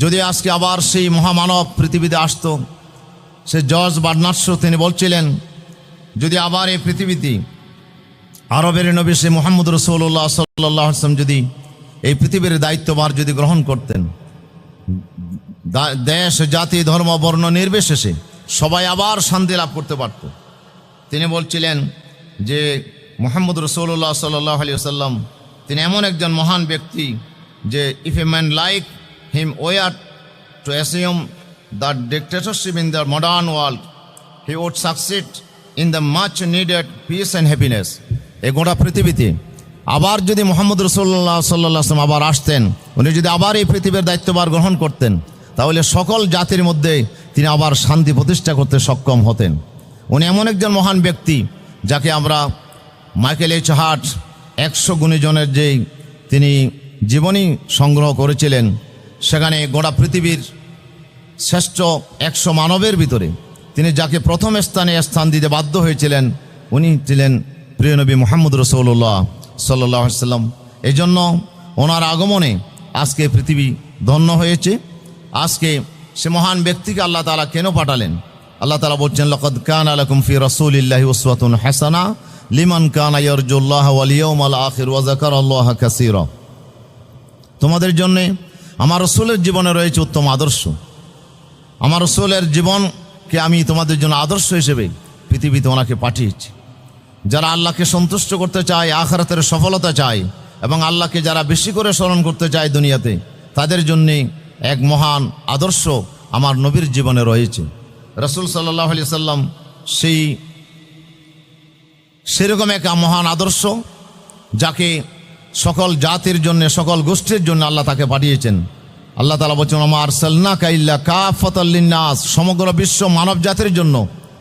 যদি আজকে আবার সেই মহামানব পৃথিবীতে আসতো, সে জর্জ বার্নার্ড শো তিনি বলছিলেন, যদি আবার এই পৃথিবীতে আরবের নবী সে মুহাম্মদ রাসূলুল্লাহ সাল্লাল্লাহু আলাইহি ওয়াসাল্লাম যদি এই পৃথিবীর দায়িত্বভার যদি গ্রহণ করতেন, দেশ জাতি ধর্ম বর্ণ নির্বিশেষে সবাই আবার শান্তি লাভ করতে পারত। তিনি বলছিলেন যে মুহাম্মদ রাসূলুল্লাহ সাল্লাল্লাহু আলাইহি ওয়াসাল্লাম তিনি এমন একজন মহান ব্যক্তি যে if a man like him were to assume the dictatorship in the modern world, he would succeed in the much needed peace and happiness. এই গোটা পৃথিবীতে আবার যদি মুহাম্মদ রাসূলুল্লাহ সাল্লাল্লাহু আলাইহি ওয়াসাল্লাম আবার আসতেন, উনি যদি আবার এই পৃথিবীর দায়িত্বভার গ্রহণ করতেন, তাহলে সকল জাতির মধ্যে তিনি আবার শান্তি প্রতিষ্ঠা করতে সক্ষম হতেন। উনি এমন একজন মহান ব্যক্তি যাকে আমরা মাইকেল এইচ হার্ট 100 গুণীজনের যেই তিনি জীবনী সংগ্রহ করেছিলেন, সেখানে গোটা পৃথিবীর শ্রেষ্ঠ 100 মানবের ভিতরে তিনি যাকে প্রথম স্থান দিতে বাধ্য হয়েছিলেন, উনি ছিলেন প্রিয় নবী মুহাম্মদ রাসূলুল্লাহ সাল্লাল্লাহু আলাইহি ওয়াসাল্লাম। এই জন্য ওনার আগমনে আজকে পৃথিবী ধন্য হয়েছে। আজকে সে মহান ব্যক্তিকে আল্লাহ তাআলা কেন পাঠালেন? আল্লাহ তাআলা বলছেন, লাকাদ কানা লাকুম ফি রাসূলিল্লাহি উসওয়াতুন হাসানা লিমান কানা ইয়ারজুল্লাহ ওয়াল ইয়াউমাল আখির ওয়া যাকারাল্লাহা কাসীরা। তোমাদের জন্য আমার রাসূলের জীবনে রয়েছে উত্তম আদর্শ। আমার রাসূলের জীবনকে আমি তোমাদের জন্য আদর্শ হিসেবে পৃথিবীতে ওনাকে পাঠিয়েছি। যারা আল্লাহকে সন্তুষ্ট করতে চায়, আখিরাতের সফলতা চায় এবং আল্লাহকে যারা বেশি করে স্মরণ করতে চায় দুনিয়াতে, তাদের জন্যে এক মহান আদর্শ আমার নবীর জীবনে রয়েছে। রাসূল সাল্লাল্লাহু আলাইহি সাল্লাম সেরকম এক মহান আদর্শ যাকে সকল জাতির জন্য, সকল গোষ্ঠীর জন্য আল্লাহ তাকে পাঠিয়েছেন। আল্লাহ তাআলা বলছেন, ওয়া মা আরসালনাকা ইল্লা কাফাতাল লিন্নাস, সমগ্র বিশ্ব মানব জাতির জন্য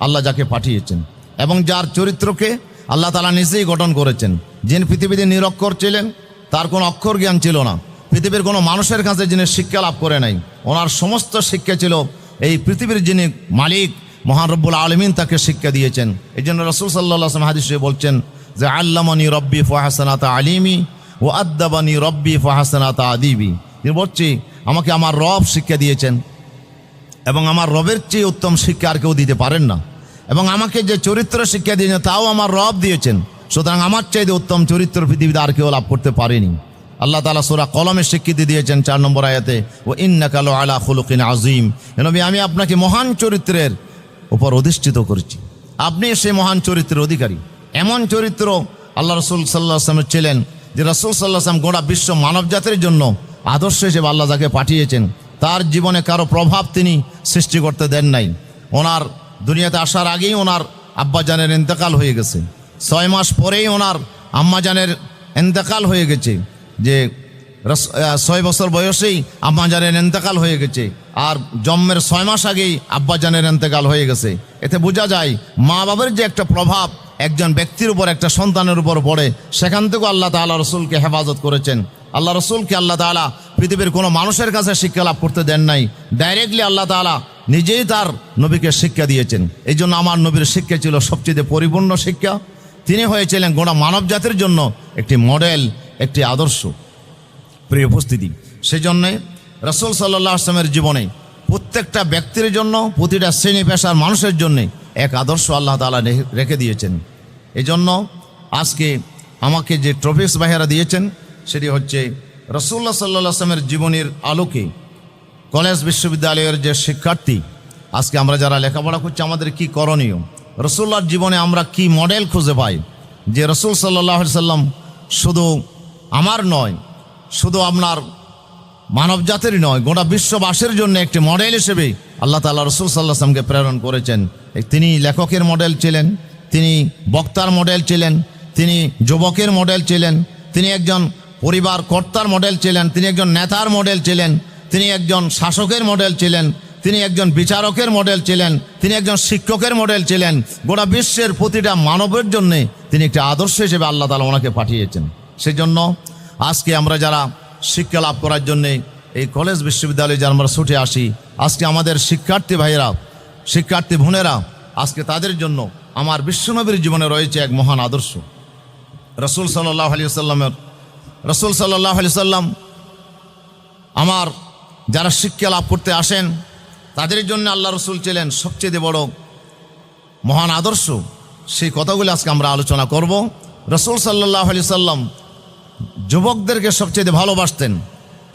আল্লাহ যাকে পাঠিয়েছেন এবং যার চরিত্রকে আল্লাহ তাআলা নিজেই গঠন করেছেন। যিনি পৃথিবীতে নিরক্ষর ছিলেন, তার কোনো অক্ষর জ্ঞান ছিল না, পৃথিবীর কোনো মানুষের কাছে যিনি শিক্ষা লাভ করে নাই, ওনার সমস্ত শিক্ষা ছিল এই পৃথিবীর যিনি মালিক মহান রব্বুল আলামিন তাকে শিক্ষা দিয়েছেন। এই জন্য রাসূল সাল্লাল্লাহু আলাইহি ওয়াসাল্লাম হাদিসে বলছেন যে আল্লামানি রব্বি ফাহাসানা তাআলিমি ও আদ্দাবানি রব্বি ফাহাসানা তাআদিবি। তিনি বলছি, আমাকে আমার রব শিক্ষা দিয়েছেন এবং আমার রবের চেয়ে উত্তম শিক্ষা আর কেউ দিতে পারেন না, এবং আমাকে যে চরিত্র শিক্ষা দিয়েছেন তাও আমার রব দিয়েছেন। সুতরাং আমার চাইতে উত্তম চরিত্র পৃথিবীতে আর কেউ লাভ করতে পারেনি। আল্লাহ তাআলা সূরা কলমের স্বীকৃতি দিয়েছেন 4 নম্বর আয়াতে, ও ইন্নাকা লাআলা খুলুকিন আযীম। নবী, আমি আপনাকে মহান চরিত্রের উপর অধিষ্ঠিত করেছি, আপনি সেই মহান চরিত্রের অধিকারী। এমন চরিত্র আল্লাহ রাসূল সাল্লাল্লাহু আলাইহি ওয়াসাল্লাম ছিলেন যে রাসূল সাল্লাল্লাহু আলাইহি ওয়াসাল্লাম গোটা বিশ্ব মানব জাতির জন্য আদর্শ হিসেবে আল্লাহ যাকে পাঠিয়েছেন, তার জীবনে কারো প্রভাব তিনি সৃষ্টি করতে দেন নাই। ওনার দুনিয়াতে আসার আগেই ওনার আব্বাজানের ইন্তেকাল হয়ে গেছে, 6 মাস পরেই ওনার আম্মাজানের ইন্তেকাল হয়ে গেছে, যে 6 বছর বয়সেই আম্মাজানের ইন্তেকাল হয়ে গেছে, আর জন্মের 6 মাস আগেই আব্বাজানের ইন্তেকাল হয়ে গেছে। এতে বোঝা যায় মা বাবার যে একটা প্রভাব একজন ব্যক্তির উপর, একটা সন্তানের উপর পড়ে, সেখান থেকেও আল্লাহ তাআলা রাসূলকে হেফাজত করেছেন। আল্লাহ রাসূলকে আল্লাহ তাআলা পৃথিবীর কোনো মানুষের কাছে শিক্ষা লাভ করতে দেন নাই, ডাইরেক্টলি আল্লাহ তাআলা নিজেই তার নবীকে শিক্ষা দিয়েছেন। এই জন্য আমার নবীর শিক্ষা ছিল সবচেয়ে পরিপূর্ণ শিক্ষা। তিনি হয়েছিলেন গোটা মানব জাতির জন্য একটি মডেল, একটি আদর্শ। প্রিয় উপস্থিতি, সেই জন্যে রাসূল সাল্লাল্লাহু আলাইহি ওয়াসাল্লামের জীবনে প্রত্যেকটা ব্যক্তির জন্য, প্রতিটা শ্রেণী পেশার মানুষের জন্যে এক আদর্শ আল্লাহ তাআলা রেখে দিয়েছেন। এই জন্য আজকে আমাকে যে ট্রফিক্স ভাইয়েরা দিয়েছেন, সেটি হচ্ছে রাসূলুল্লাহ সাল্লাল্লাহু আলাইহি ওয়াসাল্লামের জীবনের আলোকে কলেজ বিশ্ববিদ্যালয়ের যে শিক্ষার্থী, আজকে আমরা যারা লেখাপড়া করছি, আমাদের কি করণীয়, রাসূলুল্লাহর জীবনে আমরা কি মডেল খুঁজে পাই, যে রাসূল সাল্লাল্লাহু আলাইহি ওয়াসাল্লাম শুধু আমার নয়, শুধু আপনার মানব জাতির নয়, গোটা বিশ্ববাসীর জন্য একটি মডেল হিসেবে আল্লাহ তাআলা রাসূল সাল্লাল্লাহু আলাইহি ওয়াসাল্লামকে প্রেরণ করেছেন। তিনি লেখকের মডেল ছিলেন, তিনি বক্তার মডেল ছিলেন, তিনি যুবকের মডেল ছিলেন, তিনি একজন পরিবার কর্তার মডেল ছিলেন, তিনি একজন নেতার মডেল ছিলেন, তিনি একজন শাসকের মডেল ছিলেন, তিনি একজন বিচারকের মডেল ছিলেন, তিনি একজন শিক্ষকের মডেল ছিলেন। গোটা বিশ্বের প্রতিটা মানবের জন্য তিনি একটি আদর্শ হিসেবে আল্লাহ তাআলা ওনাকে পাঠিয়েছেন। সেই জন্য আজকে আমরা যারা শিক্ষা লাভ করার জন্যে এই কলেজ বিশ্ববিদ্যালয়ে যারা আমরা ছুটে আসি, আজকে আমাদের শিক্ষার্থী ভাইয়েরা, শিক্ষার্থী বোনেরা, আজকে তাদের জন্য আমার বিশ্বনবীর জীবনে রয়েছে এক মহান আদর্শ। রাসূল সাল্লাল্লাহু আলাইহি ওয়াসাল্লাম আমার যারা শিক্ষা লাভ করতে আসেন তাদের জন্য আল্লাহ রসুল ছিলেন সবচেয়ে বড় মহান আদর্শ। সেই কথাগুলো আজকে আমরা আলোচনা করব। রসুল সাল্লাল্লাহু আলাইহি সাল্লাম যুবকদেরকে সবচেয়ে ভালোবাসতেন,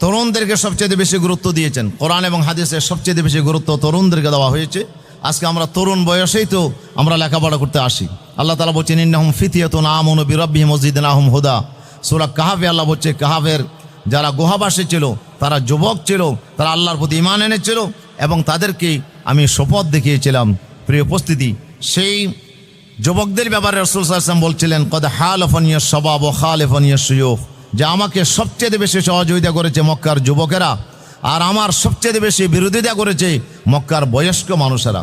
তরুণদেরকে সবচেয়ে বেশি গুরুত্ব দিয়েছেন। কোরআন এবং হাদিসে সবচেয়ে বেশি গুরুত্ব তরুণদেরকে দেওয়া হয়েছে। আজকে আমরা তরুণ বয়সেই তো আমরা লেখাপড়া করতে আসি। আল্লাহ তাআলা বলছেন ইন্নাহুম ফিতয়াতুন আমানু বিরাব্বিহিম ওয়াজিদনাহুম হুদা। সূরা কাহফে আল্লাহ বলছে কাহফের যারা গুহাবাসী ছিল তারা যুবক ছিল, তারা আল্লাহর প্রতি ঈমান এনেছিল এবং তাদেরকে আমি শপথ দেখিয়েছিলাম। প্রিয় উপস্থিতি, সেই যুবকদের ব্যাপারে রাসূল সাল্লাল্লাহু আলাইহি ওয়াসাল্লাম বলছিলেন কদ হালাফানিয়া শাবাব ওয়া খালিফানিয়া শুয়ুখ, যে আমাকে সবচেয়ে বেশি সহযোগিতা করেছে মক্কার যুবকেরা, আর আমার সবচেয়ে বেশি বিরোধিতা করেছে মক্কার বয়স্ক মানুষেরা।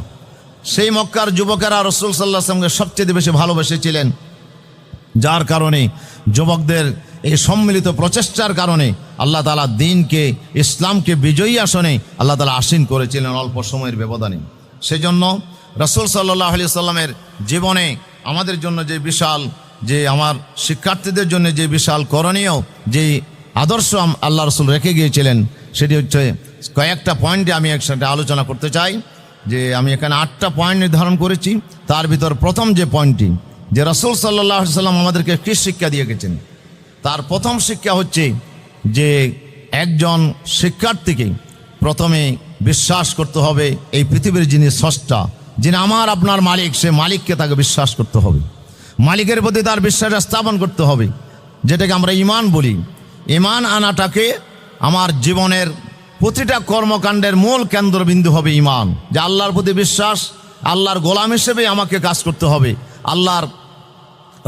সেই মক্কার যুবকেরা রাসূল সাল্লাল্লাহু আলাইহি ওয়াসাল্লামকে সবচেয়ে বেশি ভালোবেসেছিলেন, যার কারণে যুবকদের এই সম্মিলিত প্রচেষ্টার কারণে আল্লাহ তাআলা দ্বীনকে, ইসলামকে বিজয়ী আসনে আল্লাহ তাআলা আসীন করেছিলেন অল্প সময়ের ব্যবধানে। সেজন্য রাসূল সাল্লাল্লাহু আলাইহি সাল্লামের জীবনে আমাদের জন্য যে বিশাল, যে আমার শিক্ষার্থীদের জন্য যে বিশাল করণীয় যে আদর্শ আল্লাহ রসুল রেখে গিয়েছিলেন, সেটি হচ্ছে কয়েকটা পয়েন্টে আমি একসাথে আলোচনা করতে চাই। যে আমি এখানে 8টা পয়েন্ট নির্ধারণ করেছি। তার ভিতর প্রথম যে পয়েন্টটি, যে রাসূল সাল্লাল্লাহু আলাইহি সাল্লাম আমাদেরকে কী শিক্ষা দিয়ে গেছেন, তার প্রথম শিক্ষা হচ্ছে যে একজন শিক্ষার্থীকে প্রথমে বিশ্বাস করতে হবে এই পৃথিবীর যিনি স্রষ্টা, যিনি আমার আপনার মালিক, সে মালিককে তাকে বিশ্বাস করতে হবে। মালিকের প্রতি তার বিশ্বাস স্থাপন করতে হবে, যেটাকে আমরা ঈমান বলি। ঈমান আনাটাকে আমার জীবনের প্রতিটা কর্মকাণ্ডের মূল কেন্দ্রবিন্দু হবে ঈমান, যে আল্লাহর প্রতি বিশ্বাস, আল্লাহর গোলাম হিসেবে আমাকে কাজ করতে হবে। আল্লাহর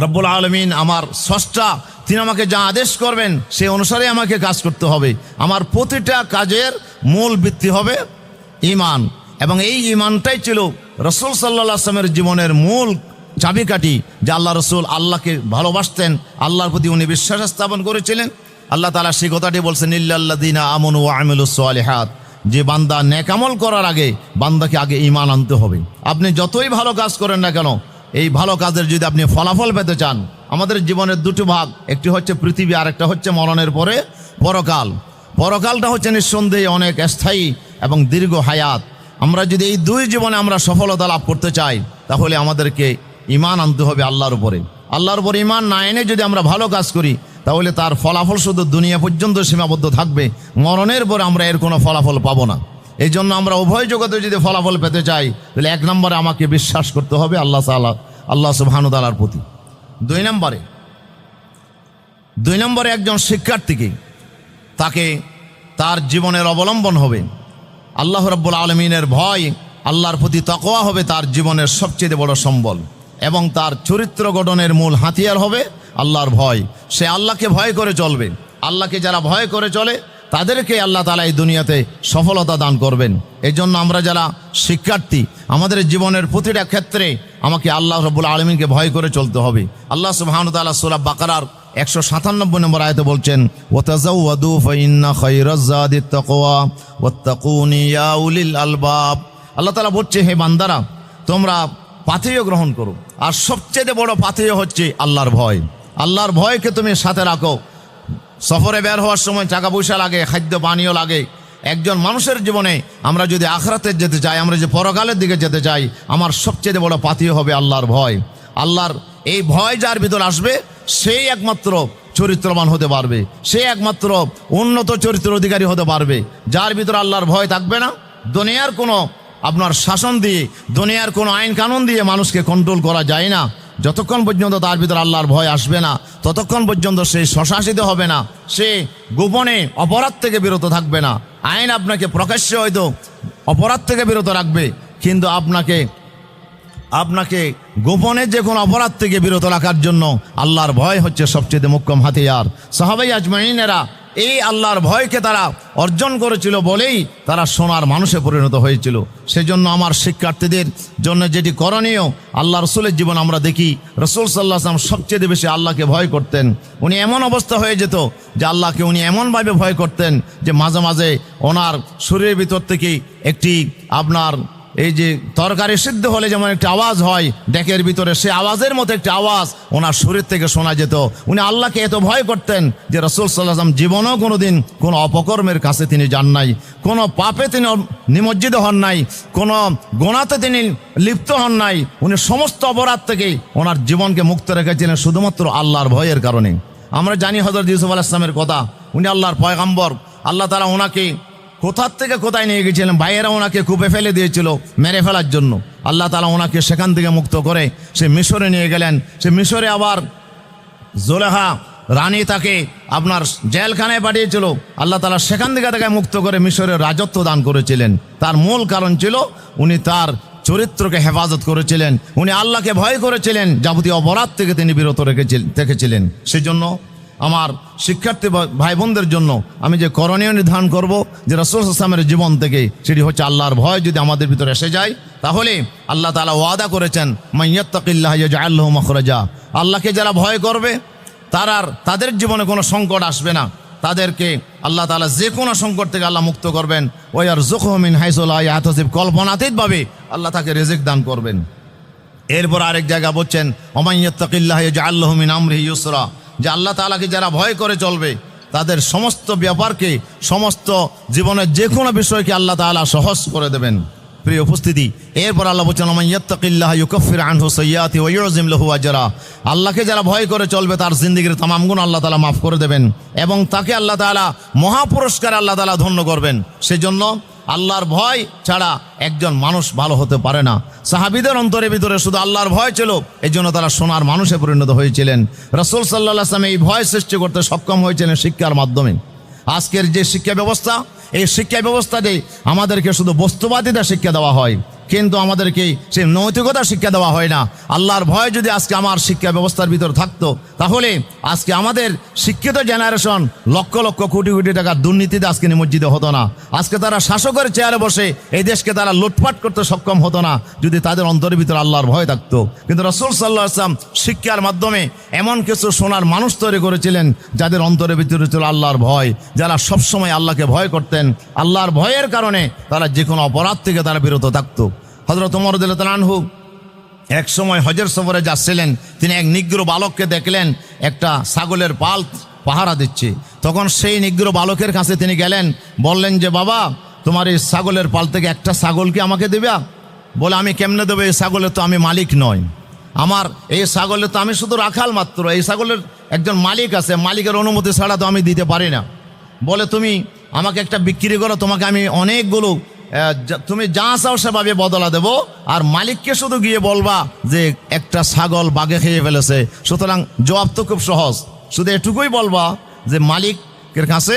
রব্বুল আলামিন আমার স্রষ্টা, তিনি আমাকে যা আদেশ করবেন সে অনুসারে আমাকে কাজ করতে হবে। আমার প্রতিটা কাজের মূল ভিত্তি হবে ঈমান, এবং এই ঈমানটাই ছিল রাসূল সাল্লাল্লাহু আলাইহি ওয়াসাল্লামের জীবনের মূল চাবিকাঠি। যে আল্লাহ রসুল আল্লাহকে ভালোবাসতেন, আল্লাহর প্রতি উনি বিশ্বাস স্থাপন করেছিলেন। আল্লাহ তাআলা সেই কথাটি বলছেন ইল্লাল্লাযীনা আমানু ওয়া আমিলুস সালিহাত, যে বান্দা নেক আমল করার আগে বান্দাকে আগে ঈমান আনতে হবে। আপনি যতই ভালো কাজ করেন না কেন, এই ভালো কাজের যদি আপনি ফলাফল পেতে চান, আমাদের জীবনের দুটো ভাগ, একটি হচ্ছে পৃথিবী আর একটা হচ্ছে মরণের পরে পরকাল। পরকালটা হচ্ছে নিঃসন্দেহে অনেক স্থায়ী এবং দীর্ঘ হায়াত। আমরা যদি এই দুই জীবনে আমরা সফলতা লাভ করতে চাই, তাহলে আমাদেরকে ঈমান আনতে হবে আল্লাহর উপরে। আল্লাহর উপরে ঈমান না এনে যদি আমরা ভালো কাজ করি, তাহলে তার ফলাফল শুধু দুনিয়া পর্যন্ত সীমাবদ্ধ থাকবে, মরণের পরে আমরা এর কোনো ফলাফল পাবো না। এই জন্য আমরা উভয় জগতে যদি ফলাফল পেতে চাই, তাহলে 1 নম্বরে আমাকে বিশ্বাস করতে হবে আল্লাহ সুবহানাহু ওয়া তাআলার প্রতি। 2 নম্বরে একজন শিক্ষার্থীকে তাকে তার জীবনের অবলম্বন হবে আল্লাহ রাব্বুল আলামিনের ভয়, আল্লাহর প্রতি তাকওয়া হবে তার জীবনের সবচেয়ে বড় সম্বল, এবং তার চরিত্র গঠনের মূল হাতিয়ার হবে আল্লাহর ভয়। সে আল্লাহকে ভয় করে চলবে। আল্লাহকে যারা ভয় করে চলে তাদেরকে আল্লাহ তাআলা এই দুনিয়াতে সফলতা দান করবেন। এই জন্য আমরা যারা শিক্ষার্থী, আমাদের জীবনের প্রতিটা ক্ষেত্রে আমাকে আল্লাহ রাব্বুল আলামিনকে ভয় করে চলতে হবে। আল্লাহ সুবহানাহু ওয়া তাআলা সূরা বাকারার 197 নম্বর আয়াতে বলছেন ওয়াতাযাওয়াদু ফাইন্না খায়রাজ যাদিত তাকওয়া ওয়াত্তাকুনি ইয়া উলিল আলবাব। আল্লাহ তাআলা বলছে, হে বান্দারা, তোমরা পাথেয় গ্রহণ করো, আর সবচেয়ে বড় পাথেয় হচ্ছে আল্লাহর ভয়। আল্লাহর ভয়কে তুমি সাথে রাখো। সফরে বের হওয়ার সময় টাকা পয়সা লাগে, খাদ্য পানীয় লাগে। একজন মানুষের জীবনে আমরা যদি আখিরাতে যেতে চাই, আমরা যে পরকালের দিকে যেতে চাই, আমার সবচেয়ে বড় পাথেয় হবে আল্লাহর ভয়। আল্লাহর এই ভয় যার ভিতর আসবে, সেই একমাত্র চরিত্রবান হতে পারবে, সে একমাত্র উন্নত চরিত্রের অধিকারী হতে পারবে। যার ভিতর আল্লাহর ভয় থাকবে না, দুনিয়ার কোনো আপনার শাসন দিয়ে, দুনিয়ার কোনো আইন কানুন দিয়ে মানুষকে কন্ট্রোল করা যায় না। যতক্ষণ পর্যন্ত তার ভিতর আল্লাহর ভয় আসবে না, ততক্ষণ পর্যন্ত সে স্বশাসিত হবে না, সে গোপনে অপরাধ থেকে বিরত থাকবে না। আইন আপনাকে প্রকাশ্যে হয়তো অপরাধ থেকে বিরত রাখবে, কিন্তু আপনাকে গোপনে যে কোনো অপরাধ থেকে বিরত রাখার জন্য আল্লাহর ভয় হচ্ছে সবচেয়ে মোক্ষম হাতিয়ার। সাহাবাই আজমাইনেরা এই আল্লাহর ভয়কে তারা অর্জন করেছিল বলেই তারা সোনার মানুষে পরিণত হয়েছিল। সেজন্য আমার শিক্ষার্থীদের জন্য যেটি করণীয়, আল্লাহ রসুলের জীবন আমরা দেখি, রসুল সাল্লাল্লাহু আলাইহি ওয়াসাল্লাম সবচেয়ে বেশি আল্লাহকে ভয় করতেন। উনি এমন অবস্থা হয়ে যেত যে আল্লাহকে উনি এমনভাবে ভয় করতেন যে মাঝে মাঝে ওনার শরীরের ভিতর থেকে একটি আপনার এই যে তরকারি সিদ্ধ হলে যেমন একটা আওয়াজ হয় ডেকের ভিতরে, সে আওয়াজের মতো একটা আওয়াজ ওনার শরীর থেকে শোনা যেত। উনি আল্লাহকে এত ভয় করতেন যে রাসূল সাল্লাল্লাহু আলাইহি ওয়াসাল্লাম জীবনেও কোনোদিন কোনো অপকর্মের কাছে তিনি যান নাই, কোনো পাপে তিনি নিমজ্জিত হন নাই, কোনো গোনাতে তিনি লিপ্ত হন নাই। উনি সমস্ত অপরাধ থেকে ওনার জীবনকে মুক্ত রেখেছিলেন শুধুমাত্র আল্লাহর ভয়ের কারণে। আমরা জানি হযরত ইউসুফ আলাইহিস সালামের কথা, উনি আল্লাহর পয়গম্বর। আল্লাহ তাআলা ওনাকে কোথার থেকে কোথায় নিয়ে গেছিলেন, ভাইয়েরা ওনাকে কূপে ফেলে দিয়েছিল মেরে ফেলার জন্য। আল্লাহ তাআলা ওনাকে সেখান থেকে মুক্ত করে সে মিশরে নিয়ে গেলেন। সে মিশরে আবার জুলেখা রানী তাকে আপনার জেলখানায় পাঠিয়েছিল। আল্লাহ তাআলা সেখান থেকে তাকে মুক্ত করে মিশরের রাজত্ব দান করেছিলেন। তার মূল কারণ ছিল উনি তার চরিত্রকে হেফাজত করেছিলেন, উনি আল্লাহকে ভয় করেছিলেন, যাবতীয় অপরাধ থেকে তিনি বিরত রেখেছিলেন। সেজন্য আমার শিক্ষার্থী ভাই বোনদের জন্য আমি যে করণীয় নির্ধারণ করব যে রাসূল সাল্লাল্লাহু আলাইহি ওয়াসাল্লামের জীবন থেকে, সেটি হচ্ছে আল্লাহর ভয় যদি আমাদের ভিতরে এসে যায়, তাহলে আল্লাহ তাআলা ওয়াদা করেছেন মান ইয়াত্তাকিল্লাহ ইয়াজআল লাহু মাখরাজা। আল্লাহকে যারা ভয় করবে তাদের জীবনে কোনো সংকট আসবে না, তাদেরকে আল্লাহ তাআলা যে কোনো সংকট থেকে আল্লাহ মুক্ত করবেন। ওয়ারযুকহু মিন হাইসু লা ইয়াহতাসিব, কল্পনাতীতভাবে আল্লাহ তাকে রিজিক দান করবেন। এরপর আরেক জায়গা বলছেন ওমান ইয়াত্তাকিল্লাহ ইয়াজআল লাহু মিন আমরিহি ইউসরা, যে আল্লাহ তাআলাকে যারা ভয় করে চলবে তাদের সমস্ত ব্যাপারকে, সমস্ত জীবনের যে কোনো বিষয়কে আল্লাহ তাআলা সহজ করে দেবেন। প্রিয় উপস্থিতি, এরপর আল্লাহ বলছেন ওমান ইয়াত্তাকিল্লাহ ইউকাফির আনহু সাইয়্যাতি ওয়া ইউযিম লাহু আজরা। আল্লাহকে যারা ভয় করে চলবে তার জিন্দেগীর তামাম গুনাহ আল্লাহ তাআলা মাফ করে দেবেন এবং তাকে আল্লাহ তাআলা মহাপুরস্কার আল্লাহ তাআলা ধন্য করবেন। সেজন্য আল্লাহর ভয় ছাড়া একজন মানুষ ভালো হতে পারে না। সাহাবীদের অন্তরের ভিতরে শুধু আল্লাহর ভয় ছিল, এই জন্য তারা সোনার মানুষে পরিণত হয়েছিলেন। রাসূল সাল্লাল্লাহু আলাইহি ওয়াসাল্লাম এই ভয় সৃষ্টি করতে সক্ষম হয়েছিলেন শিক্ষার মাধ্যমে। আজকের যে শিক্ষা ব্যবস্থা, এই শিক্ষা ব্যবস্থাতে আমাদেরকে শুধু বস্তুবাদিতা শিক্ষা দেওয়া হয়, কিন্তু আমাদেরকে সেই নৈতিকতা শিক্ষা দেওয়া হয় না। আল্লাহর ভয় যদি আজকে আমার শিক্ষা ব্যবস্থার ভিতর থাকতো, তাহলে আজকে আমাদের শিক্ষিত জেনারেশন লক্ষ লক্ষ কোটি কোটি টাকার দুর্নীতিতে আজকে নিমজ্জিত হতো না। আজকে তারা শাসকের চেয়ারে বসে এই দেশকে তারা লুটপাট করতে সক্ষম হতো না, যদি তাদের অন্তরের ভিতরে আল্লাহর ভয় থাকতো। কিন্তু রাসূল সাল্লাল্লাহু আলাইহি ওয়াসাল্লাম শিক্ষার মাধ্যমে এমন কিছু সোনার মানুষ তৈরি করেছিলেন যাদের অন্তরের ভিতরে ছিল আল্লাহর ভয়, যারা সবসময় আল্লাহকে ভয় করতেন। আল্লাহর ভয়ের কারণে তারা যে কোনো অপরাধ থেকে তারা বিরত থাকতো। হযরত ওমর রাদিয়াল্লাহু আনহু এক সময় হজের সফরে যাচ্ছিলেন, তিনি এক নিগ্র বালককে দেখলেন একটা ছাগলের পাল পাহারা দিচ্ছে। তখন সেই নিগ্র বালকের কাছে তিনি গেলেন, বললেন যে বাবা, তোমার এই ছাগলের পাল থেকে একটা ছাগল কি আমাকে দেবে? বলে আমি কেমনে দেবো, এই ছাগলের তো আমি মালিক নই, আমার এই ছাগলের তো আমি শুধু রাখাল মাত্র, এই ছাগলের একজন মালিক আছে, মালিকের অনুমতি ছাড়া তো আমি দিতে পারি না। বলে তুমি আমাকে একটা বিক্রি করো, তোমাকে আমি অনেকগুলো তুমি যা চাও সেভাবে বদলা দেব, আর মালিককে শুধু গিয়ে বলবা যে একটা ছাগল বাঘে খেয়ে ফেলেছে। সুতরাং জবাব তো খুব সহজ, শুধু এটুকুই বলবা যে মালিকের কাছে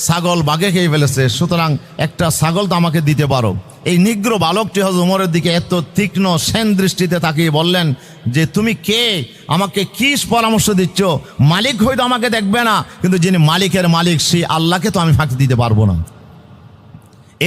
ছাগল বাঘে খেয়ে ফেলেছে, সুতরাং একটা ছাগল তো আমাকে দিতে পারো। এই নিগ্র বালকটি হযরত ওমরের দিকে এত তীক্ষ্ণ সেন দৃষ্টিতে তাকিয়ে বললেন যে তুমি কে, আমাকে কি পরামর্শ দিচ্ছ? মালিক হয়তো আমাকে দেখবে না, কিন্তু যিনি মালিকের মালিক সেই আল্লাহকে তো আমি ফাঁকি দিতে পারবো না।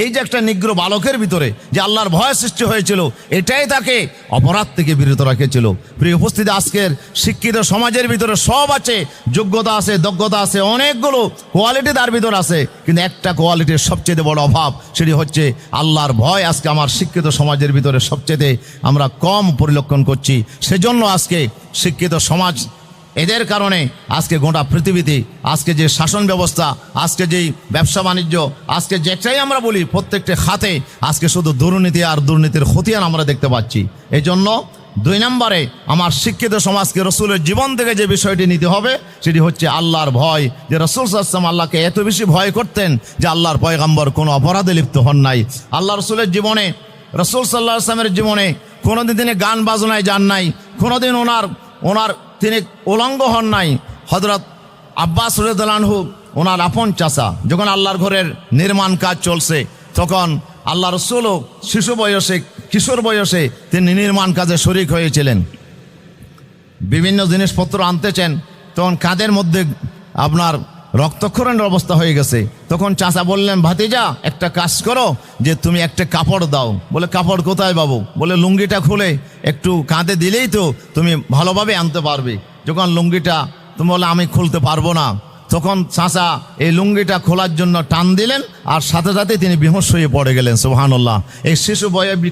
এই যে একটা নিগ্র বালকের ভিতরে যে আল্লাহর ভয় সৃষ্টি হয়েছিল, এটাই তাকে অপরাধ থেকে বিরত রেখেছিল। প্রিয় উপস্থিতি, আজকের শিক্ষিত সমাজের ভিতরে সব আছে, যোগ্যতা আছে, দক্ষতা আছে, অনেকগুলো কোয়ালিটি তার ভিতর আছে, কিন্তু একটা কোয়ালিটির সবচেয়ে বড় অভাব, সেটি হচ্ছে আল্লাহর ভয়। আজকে আমার শিক্ষিত সমাজের ভিতরে সবচেয়ে আমরা কম পরিলক্ষণ করছি। সেজন্য আজকে শিক্ষিত সমাজ, এদের কারণে আজকে গোটা পৃথিবীতে আজকে যে শাসন ব্যবস্থা, আজকে যেই ব্যবসা বাণিজ্য, আজকে যেটাই আমরা বলি প্রত্যেকটা খাতে আজকে শুধু দুর্নীতি আর দুর্নীতির খতিয়ান আমরা দেখতে পাচ্ছি। এই জন্য 2 নম্বরে আমার শিক্ষিত সমাজকে রসুলের জীবন থেকে যে বিষয়টি নিতে হবে সেটি হচ্ছে আল্লাহর ভয়। যে রসুল সাল্লাল্লাহু আলাইহি ওয়াসাল্লাম আল্লাহকে এত বেশি ভয় করতেন যে আল্লাহর পয়গম্বর কোনো অপরাধে লিপ্ত হন নাই। আল্লাহ রসুলের জীবনে, রসুল সাল্লাল্লাহু আলাইহি ওয়াসাল্লামের জীবনে কোনোদিন তিনি গান বাজনায় যান নাই, কোনোদিন ওনার তিনি উলঙ্গ হন নাই। হযরত আব্বাস রাদিয়াল্লাহু আনহু ওনার আপন চাচা, যখন আল্লাহর ঘরের নির্মাণ কাজ চলছে, তখন আল্লাহ রসুলও শিশু বয়সে, কিশোর বয়সে তিনি নির্মাণ কাজে শরিক হয়েছিলেন। বিভিন্ন জিনিসপত্র আনতেছেন, তখন কাঁধের মধ্যে আপনার রক্তক্ষরণের অবস্থা হয়ে গেছে। তখন চাচা বললেন, ভাতিজা একটা কাজ করো, যে তুমি একটা কাপড় দাও। বলে কাপড় কোথায় পাবো? বলে লুঙ্গিটা খুলে একটু কাঁধে দিলেই তো তুমি ভালোভাবে আনতে পারবে। যখন লুঙ্গিটা, তুমি বলে আমি খুলতে পারবো না, তখন চাচা এই লুঙ্গিটা খোলার জন্য টান দিলেন, আর সাথে সাথে তিনি বেহুঁশ হয়ে পড়ে গেলেন। সুবহানাল্লাহ। এই শিশু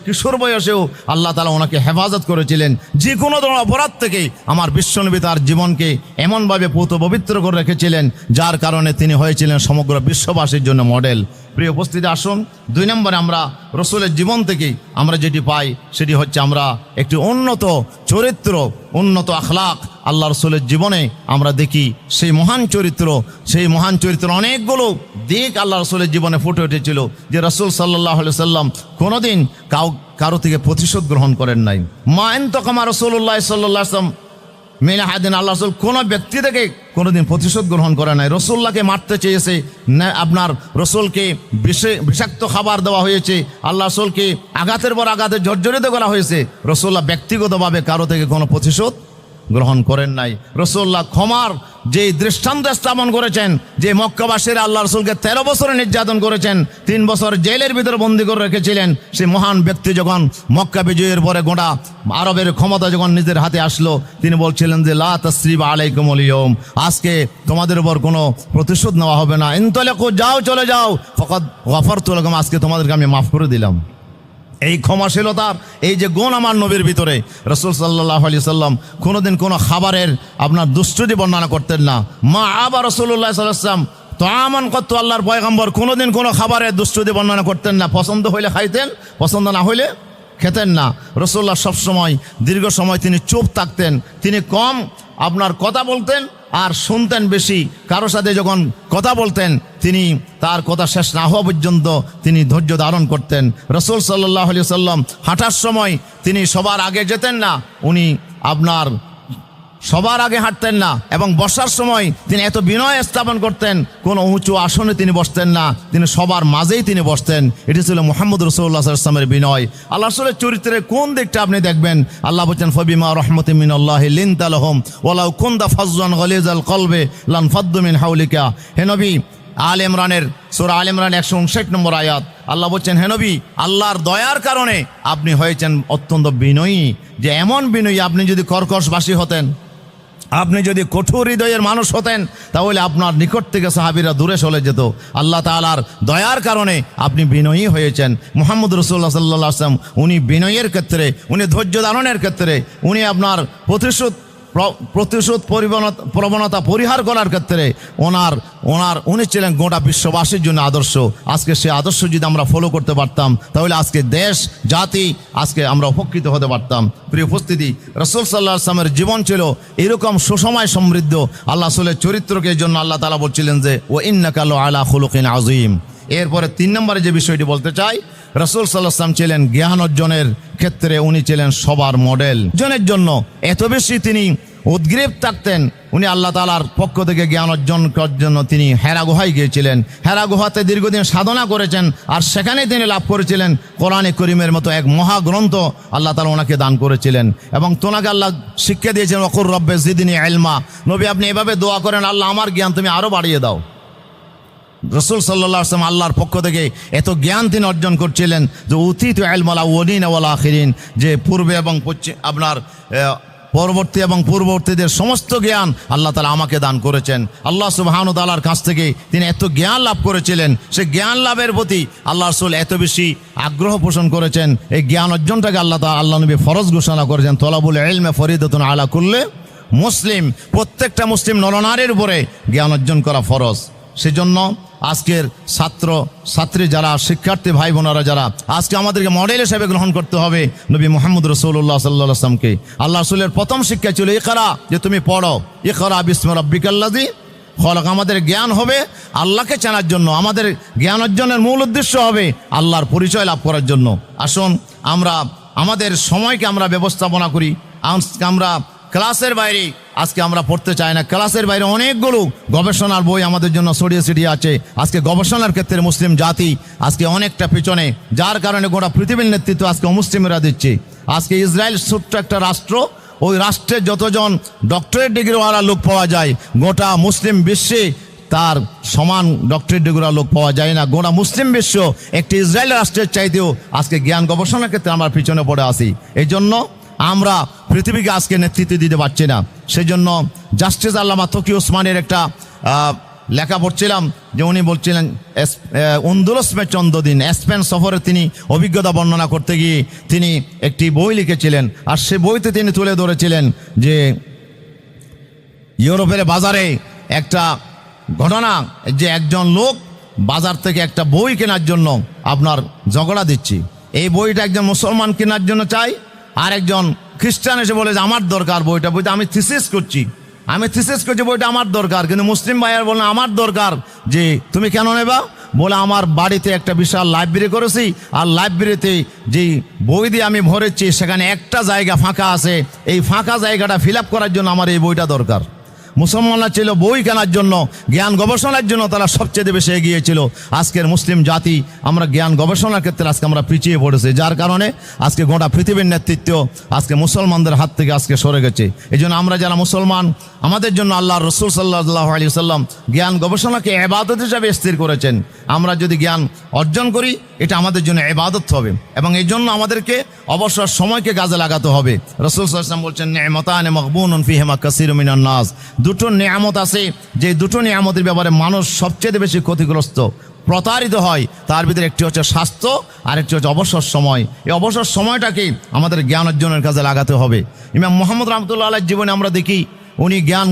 কিশোর বয়সেও আল্লাহ তাআলা ওনাকে হেফাজত করেছিলেন যে কোনো ধরনের অপরাধ থেকে। আমার বিশ্বনবী তার জীবনকে এমনভাবে পূত পবিত্র করে রেখেছিলেন, যার কারণে তিনি হয়েছিলেন সমগ্র বিশ্ববাসীর জন্য মডেল। প্রিয় উপস্থিতি, আসুন 2 নম্বরে আমরা রসুলের জীবন থেকে আমরা যেটি পাই সেটি হচ্ছে আমরা একটি উন্নত চরিত্র, উন্নত আখলাক আল্লাহ রসুলের জীবনে আমরা দেখি। সেই মহান চরিত্র অনেকগুলো দিক আল্লাহ রসুলের জীবনে ফুটে উঠেছিল, যে রসুল সাল্লাল্লাহু আলাইহি সাল্লাম কোনোদিন কারো থেকে প্রতিশোধ গ্রহণ করেন নাই। মা এনতাকামা রাসূলুল্লাহ সাল্লাল্লাহু আলাইহি ওয়াসাল্লাম মিনাহাদিন, আল্লাহ রসুল কোনো ব্যক্তি থেকে কোনোদিন প্রতিশোধ গ্রহণ করে নাই। রসুল্লাহকে মারতে চেয়েছে, আপনার রসুলকে বিষাক্ত খাবার দেওয়া হয়েছে, আল্লাহ রসুলকে আঘাতের পর আঘাতে জর্জরিত করা হয়েছে, রসুল্লাহ ব্যক্তিগতভাবে কারো থেকে কোনো প্রতিশোধ গ্রহণ করেন নাই। রসুল্লাহ ক্ষমার যে দৃষ্টান্ত স্থাপন করেছেন, যে মক্কাবাসীরা আল্লাহ রসুলকে 13 বছরে নির্যাতন করেছেন, 3 বছর জেলের ভিতরে বন্দী করে রেখেছিলেন, সেই মহান ব্যক্তি যখন মক্কা বিজয়ের পরে গোটা আরবের ক্ষমতা যখন নিজের হাতে আসলো, তিনি বলছিলেন যে লা তাসরিবা আলাইকুমুল ইয়াউম, আজকে তোমাদের উপর কোনো প্রতিশোধ নেওয়া হবে না। ইনতালিকু, যাও, চলে যাও, ফাকাদ গাফারতু লাকুম, আজকে তোমাদেরকে আমি মাফ করে দিলাম। এই ক্ষমাশীলতার এই যে গুণ আমার নবীর ভিতরে, রাসূল সাল্লাল্লাহু আলাইহি সাল্লাম কোনোদিন কোনো খাবারের আপনার দুষ্টুটি বর্ণনা করতেন না। মা আবা রাসূলুল্লাহ সাল্লাল্লাহু আলাইহি সাল্লাম তাআমান কত, আল্লাহর পয়গম্বর কোনোদিন কোনো খাবারের দুষ্টুটি বর্ণনা করতেন না। পছন্দ হইলে খাইতেন, পছন্দ না হইলে খেতেন না। রাসূলুল্লাহ সবসময় দীর্ঘ সময় তিনি চুপ থাকতেন, তিনি কম আপনার কথা বলতেন আর শুনতেন বেশি। কারো সাথে যখন কথা বলতেন তিনি তার কথা শেষ না হওয়া পর্যন্ত তিনি ধৈর্য ধারণ করতেন। রাসূল সাল্লাল্লাহু আলাইহি সাল্লাম হাঁটার সময় তিনি সবার আগে যেতেন না, উনি আপনার সবার আগে হাঁটতেন না, এবং বসার সময় তিনি এত বিনয় স্থাপন করতেন, কোনো উঁচু আসনে তিনি বসতেন না, তিনি সবার মাঝেই তিনি বসতেন। এটি ছিল মুহাম্মদ রাসূলুল্লাহ সাল্লাল্লাহু আলাইহি ওয়াসাল্লামের বিনয়। আল্লাহ রাসূলের চরিত্রের কোন দিকটা আপনি দেখবেন? আল্লাহ বলেন ফাবিমা রাহমাতিন মিনাল্লাহি লিনতা লাহুম ওয়ালাউ কুনতা ফাজ্জান গালিজাল কলবি লানফাদ্দু মিন হাওলিকা। হে নবী, আলে ইমরানের সূরা আলে ইমরান 159 নম্বর আয়াত, আল্লাহ বলছেন হে নবী, আল্লাহর দয়ার কারণে আপনি হয়েছেন অত্যন্ত বিনয়ী। যে এমন বিনয়ী, আপনি যদি কর্কশবাসী হতেন, আপনি যদি কঠোর হৃদয়ের মানুষ হতেন, তাহলে আপনার নিকট থেকে সাহাবীরা দূরে চলে যেত। আল্লাহ তাআলার দয়ার কারণে আপনি বিনয়ী হয়েছেন। মুহাম্মদ রাসূলুল্লাহ সাল্লাল্লাহু আলাইহি ওয়াসাল্লাম উনি বিনয়ের ক্ষেত্রে, উনি ধৈর্য ধারণের ক্ষেত্রে, উনি আপনার প্রতিশোধ প্রবণতা পরিহার করার ক্ষেত্রে উনি ছিলেন গোটা বিশ্ববাসীর জন্য আদর্শ। আজকে সে আদর্শ যদি আমরা ফলো করতে পারতাম, তাহলে আজকে দেশ জাতি আজকে আমরা উপকৃত হতে পারতাম। প্রিয় উপস্থিতি, রাসূল সাল্লাল্লাহু আলাইহি ওয়াসাল্লামের জীবন ছিল এরকম সুসময় সমৃদ্ধ। আল্লাহ রাসূলের চরিত্রকে জন্য আল্লাহ তাআলা বলছিলেন যে ওয়া ইন্নাকা লাআলা খুলুকিন আযীম। এরপরে 3 নম্বরে যে বিষয়টি বলতে চাই, রাসূল সাল্লাল্লাহু আলাইহি ওয়াসাল্লাম ছিলেন জ্ঞান অর্জনের ক্ষেত্রে, উনি ছিলেন সবার মডেল। জনের জন্য এত বেশি তিনি উদ্গ্রীব থাকতেন, উনি আল্লাহ তাআলার পক্ষ থেকে জ্ঞান অর্জন করার জন্য তিনি হেরা গুহায় গিয়েছিলেন। হেরা গুহাতে দীর্ঘদিন সাধনা করেছেন, আর সেখানেই তিনি লাভ করেছিলেন কোরআনে করিমের মতো এক মহাগ্রন্থ আল্লাহ তাআলা ওনাকে দান করেছিলেন, এবং তোনাকে আল্লাহ শিক্ষা দিয়েছিলেন ওয়াকুর রব্বে জিদনি ইলমা। নবী, আপনি এভাবে দোয়া করেন, আল্লাহ আমার জ্ঞান তুমি আরও বাড়িয়ে দাও। রাসূল সাল্লাল্লাহু আলাইহি ওয়াসাল্লাম আল্লাহর পক্ষ থেকে এত জ্ঞান তিনি অর্জন করছিলেন যে উতীতু ইলমাল আউয়ালিন ওয়াল আখিরিন, যে পূর্বে এবং আপনার পরবর্তী এবং পূর্ববর্তীদের সমস্ত জ্ঞান আল্লাহ তাআলা আমাকে দান করেছেন। আল্লাহ সুবহানাহু ওয়া তাআলার কাছ থেকে তিনি এত জ্ঞান লাভ করেছিলেন, সে জ্ঞান লাভের প্রতি আল্লাহ রাসূল এত বেশি আগ্রহ পোষণ করেছেন। এই জ্ঞান অর্জনটাকে আল্লাহ নবী ফরজ ঘোষণা করেছেন, তলাবুল ইলমি ফরিদাতুন আলা কুল্লি মুসলিম, প্রত্যেকটা মুসলিম নরনারীর উপরে জ্ঞান অর্জন করা ফরজ। সেজন্য আজকের ছাত্রী যারা, শিক্ষার্থী ভাই বোনেরা যারা, আজকে আমাদেরকে মডেল হিসেবে গ্রহণ করতে হবে নবী মুহাম্মদ রাসূলুল্লাহ সাল্লাল্লাহু আলাইহি ওয়াসাল্লামকে। আল্লাহ রাসূলের প্রথম শিক্ষা ছিল ইকরা, যে তুমি পড়ো, ইকরা বিসমি রাব্বিকাল্লাযী খলাক। আমাদের জ্ঞান হবে আল্লাহকে চেনার জন্য, আমাদের জ্ঞান অর্জনের মূল উদ্দেশ্য হবে আল্লাহর পরিচয় লাভ করার জন্য। আসুন আমরা আমাদের সময়কে আমরা ব্যবস্থাপনা করি। আমরা ক্লাসের বাইরে আজকে আমরা পড়তে চাই না। ক্লাসের বাইরে অনেকগুলো গবেষণার বই আমাদের জন্য ছড়িয়ে ছিটিয়ে আছে। আজকে গবেষণার ক্ষেত্রে মুসলিম জাতি আজকে অনেকটা পিছনে, যার কারণে গোটা পৃথিবীর নেতৃত্ব আজকে অমুসলিমরা দিচ্ছে। আজকে ইসরায়েল ছোট্ট একটা রাষ্ট্র, ওই রাষ্ট্রে যতজন ডক্টরেট ডিগ্রিওয়ালা লোক পাওয়া যায়, গোটা মুসলিম বিশ্বে তার সমান ডক্টরেট ডিগ্রিওয়ালা লোক পাওয়া যায় না। গোটা মুসলিম বিশ্ব একটি ইসরায়েল রাষ্ট্রের চাইতেও আজকে জ্ঞান গবেষণার ক্ষেত্রে আমরা পিছনে পড়ে আসি। এই জন্য আমরা পৃথিবীকে আজকে নেতৃত্ব দিতে পারছি না। সেই জন্য জাস্টিস আল্লামা তকি ওসমানের একটা লেখা পড়ছিলাম যে উনি বলছিলেন উন্দুলস মে চন্দ্রদিন স্পেন সফরে তিনি অভিজ্ঞতা বর্ণনা করতে গিয়ে তিনি একটি বই লিখেছিলেন। আর সে বইতে তিনি তুলে ধরেছিলেন যে ইউরোপের বাজারে একটা ঘটনা, যে একজন লোক বাজার থেকে একটা বই কেনার জন্য আপনার ঝগড়া দিচ্ছি। এই বইটা একজন মুসলমান কেনার জন্য চাই, আর একজন খ্রিস্টান এসে বলে যে আমার দরকার বইটা আমি থিসিস করছি বইটা আমার দরকার। কিন্তু মুসলিম ভাইয়ার বললেন আমার দরকার, যে তুমি কেন নেবা? বলে আমার বাড়িতে একটা বিশাল লাইব্রেরি করেছি, আর লাইব্রেরিতে যেই বই দিয়ে আমি ভরেছি সেখানে একটা জায়গা ফাঁকা আছে, এই ফাঁকা জায়গাটা ফিল আপ করার জন্য আমার এই বইটা দরকার। মুসলমানরা ছিল বই কেনার জন্য, জ্ঞান গবেষণার জন্য তারা সবচেয়ে বেশি এগিয়েছিল। আজকের মুসলিম জাতি আমরা জ্ঞান গবেষণার ক্ষেত্রে আজকে আমরা পিছিয়ে পড়েছি, যার কারণে আজকে গোটা পৃথিবীর নেতৃত্ব আজকে মুসলমানদের হাত থেকে আজকে সরে গেছে। এই জন্য আমরা যারা মুসলমান, আমাদের জন্য আল্লাহর রসুল সাল্লাল্লাহু আলাইহি সাল্লাম জ্ঞান গবেষণাকে ইবাদত হিসাবে স্থির করেছেন। আমরা যদি জ্ঞান অর্জন করি এটা আমাদের জন্য ইবাদত হবে, এবং এই জন্য আমাদেরকে অবসর সময়কে কাজে লাগাতে হবে। রসুল সাল্লাল্লাহু আলাইহি ওয়াসাল্লাম বলছেন নি'মাতান মাগবুনুন ফীহিমা কাসীরুম মিনান নাস, দুটো নিয়ামত আছে যে দুটো নিয়ামতের ব্যাপারে মানুষ সবচেয়ে বেশি ক্ষতিগ্রস্ত, প্রতারিত হয়। তার ভিতরে একটি হচ্ছে স্বাস্থ্য, আর একটি হচ্ছে অবসর সময়। এই অবসর সময়টাকে আমাদের জ্ঞান অর্জনের কাজে লাগাতে হবে। ইমাম মুহাম্মদ রাহমাতুল্লাহ আলাইহির জীবনে আমরা দেখি উনি জ্ঞান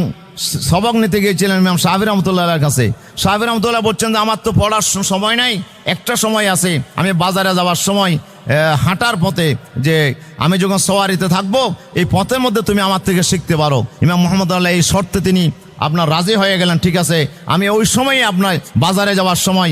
সবক নিতে গিয়েছিলেন ইমাম শাফি রাহমাতুল্লাহ আলাইহির কাছে। শাফি রাহমাতুল্লাহ বলছেন যে আমার তো পড়ার সময় নাই, একটা সময় আছে, আমি বাজারে যাওয়ার সময় হাঁটার পথে, যে আমি যখন সওয়ারিতে থাকবো এই পথের মধ্যে তুমি আমার থেকে শিখতে পারো। ইমাম মুহাম্মদ আল্লাহ এই শর্তে তিনি আপনার রাজি হয়ে গেলেন, ঠিক আছে আমি ওই সময়ই আপনার বাজারে যাওয়ার সময়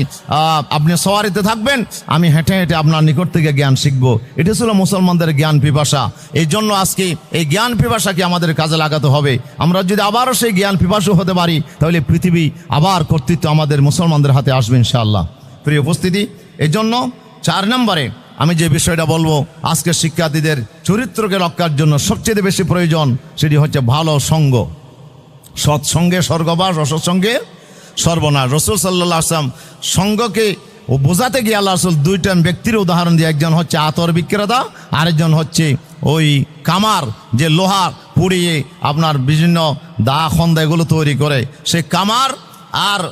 আপনি সওয়ারিতে থাকবেন, আমি হেঁটে হেঁটে আপনার নিকট থেকে জ্ঞান শিখবো। এটি ছিল মুসলমানদের জ্ঞান পিপাসা। এই জন্য আজকে এই জ্ঞান পিপাসাকে আমাদের কাজে লাগাতে হবে। আমরা যদি আবারও সেই জ্ঞান পিপাসু হতে পারি তাহলে পৃথিবী আবার কর্তৃত্ব আমাদের মুসলমানদের হাতে আসবে ইনশাআল্লাহ। প্রিয় উপস্থিতি, এই জন্য 4 নম্বরে আমি যে বিষয়টা বলবো, আজকের শিক্ষার্থীদের চরিত্রকে রক্ষার জন্য সবচেয়ে বেশি প্রয়োজন সেটি হচ্ছে ভালো সঙ্গ। সৎসঙ্গে স্বর্গবাস, অসৎসঙ্গে সর্বনাশ। রসুল সাল্লাল্লাহু আলাইহি ওয়াসাল্লাম সঙ্গকে বোঝাতে গিয়ে আল্লাহ রসুল 2টা ব্যক্তির উদাহরণ দিয়ে, একজন হচ্ছে আতর বিক্রেতা, আরেকজন হচ্ছে ওই কামার, যে লোহা পুড়িয়ে আপনার বিভিন্ন দা খন্দা এগুলো তৈরি করে। সে কামার আর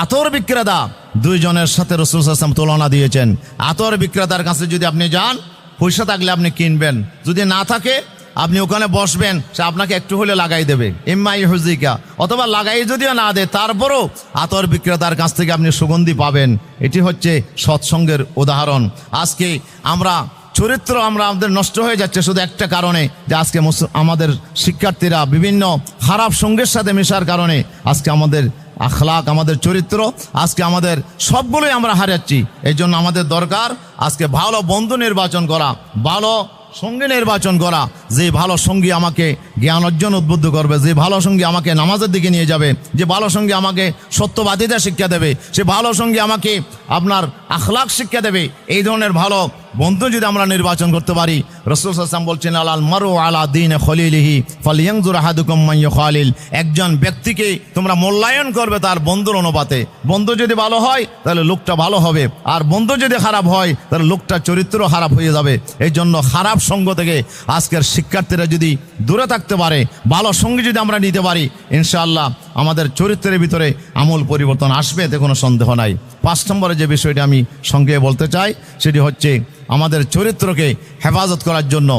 আতর বিক্রেতা, 2 জনের সাথে রাসূল সাল্লাল্লাহু আলাইহি ওয়াসাল্লাম তুলনা দিয়েছেন। আতর বিক্রেতার কাছে যদি আপনি যান, পয়সা থাকলে আপনি কিনবেন, যদি না থাকে আপনি ওখানে বসবেন, সে আপনাকে একটু হলে লাগাই দেবে, ইম্মাই হুজিকা, অথবা লাগাই যদিও না দেয় তারপরও আতর বিক্রেতার কাছ থেকে আপনি সুগন্ধি পাবেন। এটি হচ্ছে সৎসঙ্গের উদাহরণ। আজকে আমরা চরিত্র আমাদের নষ্ট হয়ে যাচ্ছে শুধু একটা কারণে, যে আজকে আমাদের শিক্ষার্থীরা বিভিন্ন খারাপ সঙ্গের সাথে মেশার কারণে আজকে আমাদের আখলাক, আমাদের চরিত্র, আজকে আমাদের সবগুলোই আমরা হারাচ্ছি। এই জন্য আমাদের দরকার আজকে ভালো বন্ধু নির্বাচন করা, ভালো সঙ্গী নির্বাচন করা, যে ভালো সঙ্গী আমাকে জ্ঞান অর্জন উদ্বুদ্ধ করবে, যে ভালো সঙ্গী আমাকে নামাজের দিকে নিয়ে যাবে, যে ভালো সঙ্গী আমাকে সত্যবাদিতা শিক্ষা দেবে, সে ভালো সঙ্গী আমাকে আপনার আখলাক শিক্ষা দেবে। এই ধরনের ভালো বন্ধু যদি আমরা নির্বাচন করতে পারি, রাসূল সাল্লাল্লাহু আলাইহি ওয়াসাল্লাম বলছেন আলাল মারু আলা দীনি খলিলিহি ফালইয়ানজুর আহাদুকুম মান ইউখালিল। একজন ব্যক্তিকে তোমরা মূল্যায়ন করবে তার বন্ধুর অনুপাতে। বন্ধু যদি ভালো হয় তাহলে লোকটা ভালো হবে, আর বন্ধু যদি খারাপ হয় তাহলে লোকটার চরিত্র খারাপ হয়ে যাবে। এই জন্য খারাপ সঙ্গ থেকে আজকের শিক্ষার্থীরা যদি দূরে থাকতে পারে, ভালো সঙ্গী যদি আমরা নিতে পারি, ইনশাআল্লাহ আমাদের চরিত্রের ভিতরে আমূল পরিবর্তন আসবে, এতে কোনো সন্দেহ নাই। 5 নম্বরে যে বিষয়টি আমি সঙ্গে বলতে চাই সেটি হচ্ছে আমাদের চরিত্রকে হেফাজত করার জন্য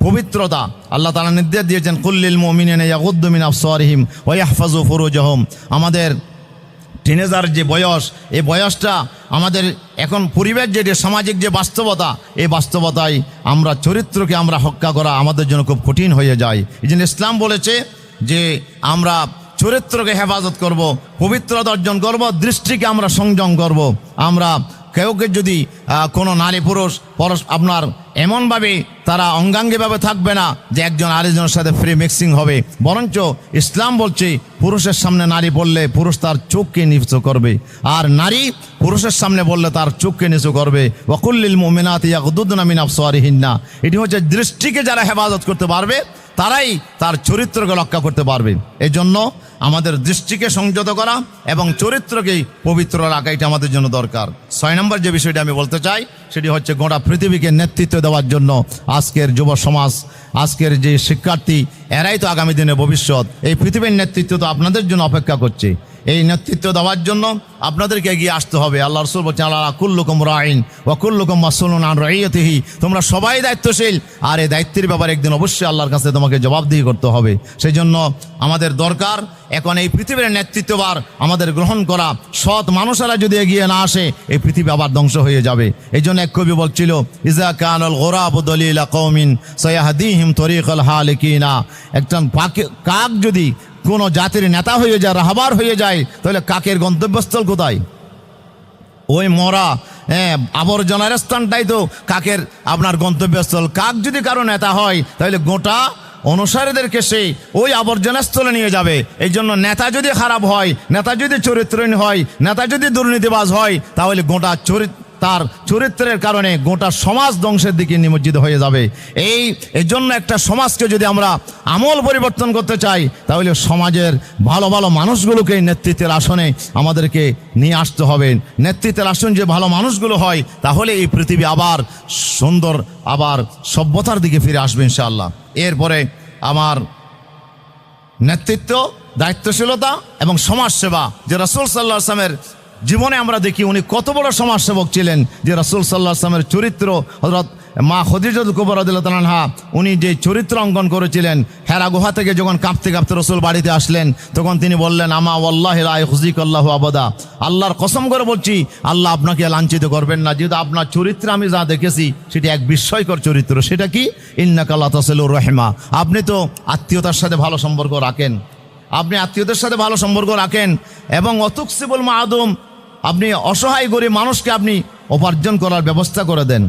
পবিত্রতা। আল্লাহ তাআলা নির্দেশ দিয়েছেন কুল্লিল মুমিনিনা ইয়াগুদ্দু মিন আবসারিহিম ওয়া ইয়াহফাজু ফুরুজাহুম। আমাদের টিনেজার যে বয়স, এই বয়সটা আমাদের এখন পরিবেশ যেটি সামাজিক যে বাস্তবতা, এই বাস্তবতায় আমরা চরিত্রকে আমরা হত্যা করা আমাদের জন্য খুব কঠিন হয়ে যায়। এই জন্য ইসলাম বলেছে যে আমরা চরিত্রকে হেফাজত করব, পবিত্রতা অর্জন করব, দৃষ্টিকে আমরা সংযম করব। আমরা কেউকে যদি কোনো নারী পুরুষ আপনার এমনভাবে তারা অঙ্গাঙ্গিভাবে থাকবে না যে একজন আরেকজনের সাথে ফ্রি মিক্সিং হবে, বরঞ্চ ইসলাম বলছে পুরুষের সামনে নারী বললে পুরুষ তার চোখকে নিচু করবে, আর নারী পুরুষের সামনে বললে তার চোখকে নিচু করবে। ওয়াকুল্লিল মুমিনাতি ইয়াগুদ্দুনা মিন আবসারিহিন্না। এটি হচ্ছে দৃষ্টিকে যারা হেফাজত করতে পারবে তারাই তার চরিত্রকে রক্ষা করতে পারবে। এই জন্য আমাদের দৃষ্টিকে সংযত করা এবং চরিত্রকে পবিত্র রাখা, এটা আমাদের জন্য দরকার। 6 নম্বর যে বিষয়টি আমি বলতে চাই সেটি হচ্ছে গোটা পৃথিবীকে নেতৃত্ব দেওয়ার জন্য আজকের যুব সমাজ, আজকের যে শিক্ষার্থী, এরাই তো আগামী দিনের ভবিষ্যৎ। এই পৃথিবীর নেতৃত্ব তো আপনাদের জন্য অপেক্ষা করছে। এই নেতৃত্ব দেওয়ার জন্য আপনাদেরকে এগিয়ে আসতে হবে। আল্লাহ রাসূল বলছেন, আল্লাহ কুল্লুকুম রাইন ওয়া কুল্লুকুম মাসউলুন আন রাইয়াতিহি, তোমরা সবাই দায়িত্বশীল, আর এই দায়িত্বের ব্যাপারে একদিন অবশ্যই আল্লাহর কাছে তোমাকে জবাবদিহি করতে হবে। সেই জন্য আমাদের দরকার এখন এই পৃথিবীর নেতৃত্বভার আমাদের গ্রহণ করা। সৎ মানুষেরা যদি এগিয়ে না আসে এই পৃথিবী আবার ধ্বংস হয়ে যাবে। এই জন্য এক কবি বলছিল, ইজা কানাল গোরাবু দলিলা কওমিন সায়াহদিহিম তরিকাল হালিকিনা, একজন কাক যদি কোনো জাতির নেতা হয়ে যায়, রাহবার হয়ে যায়, তাহলে কাকের গন্তব্যস্থল কোথায়? ওই মরা আবর্জনার স্থানটাই তো কাকের আপনার গন্তব্যস্থল। কাক যদি কারো নেতা হয় তাহলে গোটা অনুসারীদেরকে সে ওই আবর্জনাস্থলে নিয়ে যাবে। এই জন্য নেতা যদি খারাপ হয়, নেতা যদি চরিত্রহীন হয়, নেতা যদি দুর্নীতিবাজ হয়, তাহলে গোটা তার চরিত্রের কারণে গোটা সমাজ ধ্বংসের দিকে নিমজ্জিত হয়ে যাবে। এই জন্য একটা সমাজকে যদি আমরা আমল পরিবর্তন করতে চাই, তাহলে সমাজের ভালো ভালো মানুষগুলোকে নেতৃত্বের আসনে আমাদেরকে নিয়ে আসতে হবে। নেতৃত্বের আসন যে ভালো মানুষগুলো হয়, তাহলে এই পৃথিবী আবার সুন্দর, আবার সভ্যতার দিকে ফিরে আসবে ইনশাআল্লাহ। এরপরে আমার নেতৃত্ব, দায়িত্বশীলতা এবং সমাজসেবা, যে রাসূল সাল্লাল্লাহু আলাইহি ওয়াসাল্লামের জীবনে আমরা দেখি উনি কত বড় সমাজসেবক ছিলেন। যে রাসূল সাল্লাল্লাহু আলাইহি ওয়াসাল্লামের চরিত্র, হযরত মা খাদিজাতুল কুবরা রাদিয়াল্লাহু তাআলা আনহা উনি যে চরিত্র অঙ্কন করেছিলেন, হেরা গুহা থেকে যখন কাঁপতে কাঁপতে রাসূল বাড়িতে আসলেন, তখন তিনি বললেন, আমা ওয়াল্লাহি লা ইউখজিকাল্লাহু আবাদা, আল্লাহর কসম করে বলছি আল্লাহ আপনাকে লাঞ্ছিত করবেন না, যেহেতু আপনার চরিত্র আমি যা দেখেছি সেটি এক বিস্ময়কর চরিত্র। সেটা কি? ইন্নাকা লা তাসিলুর রাহিমা, আপনি তো আত্মীয়তার সাথে ভালো সম্পর্ক রাখেন, আপনি আত্মীয়দের সাথে ভালো সম্পর্ক রাখেন, এবং অতুকসিবুল মাআদুম, আপনি অসহায় গরিব মানুষকে আপনি উপার্জন করার ব্যবস্থা করে দেন।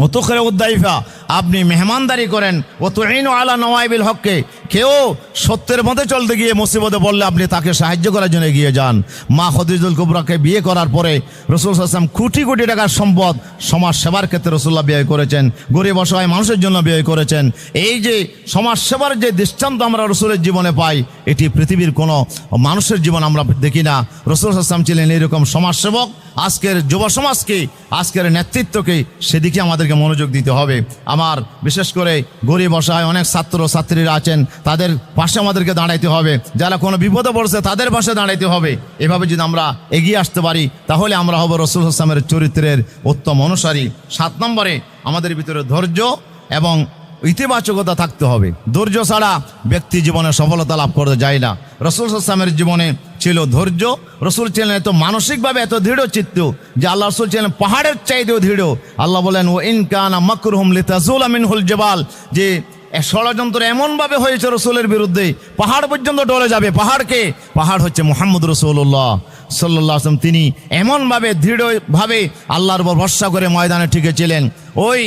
অতুখরে উদ্দাইফা, আপনি মেহমানদারি করেন। ও তুইনু আলা নওয়াইবিল হককে, কেউ সত্যের মধ্যে চলতে গিয়ে মুসিবতে পড়লে আপনি তাকে সাহায্য করার জন্য এগিয়ে যান। মা খাদিজাতুল কুবরাকে বিয়ে করার পরে রাসূল সাল্লাল্লাহু আলাইহি ওয়াসাল্লাম কোটি কোটি টাকার সম্পদ সমাজ সেবার ক্ষেত্রে রাসূলুল্লাহ ব্যয় করেছেন, গরিব অসহায় মানুষের জন্য ব্যয় করেছেন। এই যে সমাজ সেবার যে দৃষ্টান্ত আমরা রাসূলের জীবনে পাই, এটি পৃথিবীর কোনো মানুষের জীবন আমরা দেখি না। রাসূল সাল্লাল্লাহু আলাইহি ওয়াসাল্লাম ছিলেন এরকম সমাজসেবক। আজকের যুব সমাজকে, আজকের নেতৃত্বকে সেদিকে আমাদেরকে মনোযোগ দিতে হবে। আমার বিশেষ করে গরিব অসহায় অনেক ছাত্র ছাত্রীরা আছেন, তাদের পাশে আমাদেরকে দাঁড়াইতে হবে। যারা কোনো বিপদে পড়ছে তাদের পাশে দাঁড়াইতে হবে। এভাবে যদি আমরা এগিয়ে আসতে পারি, তাহলে আমরা হব রাসূল সাল্লাল্লাহু আলাইহি ওয়াসাল্লামের চরিত্রের উত্তম অনুসারী। 7 নম্বরে আমাদের ভিতরে ধৈর্য এবং ইতিবাচকতা থাকতে হবে। ধৈর্য ছাড়া ব্যক্তি জীবনে সফলতা লাভ করতে যায় না। রাসূল সাল্লাল্লাহু আলাইহি ওয়াসাল্লামের জীবনে ছিল ধৈর্য। রাসূল ছিলেন এত মানসিকভাবে এত দৃঢ় চিত্ত যে আল্লাহ রাসূল ছিলেন পাহাড়ের চাইতেও দৃঢ়। আল্লাহ বলেন, ও ইন কানা মাকরুহুম লিতাজুলা মিনহুল জিবাল, যে ষড়যন্ত্র এমনভাবে হয়েছে রসুলের বিরুদ্ধে পাহাড় পর্যন্ত ডলে যাবে। পাহাড় হচ্ছে মুহাম্মদ রাসূলুল্লাহ সাল্লাল্লাহু আলাইহি ওয়াসাল্লাম। তিনি এমনভাবে দৃঢ়ভাবে আল্লাহর উপর ভরসা করে ময়দানে টিকেছিলেন। ওই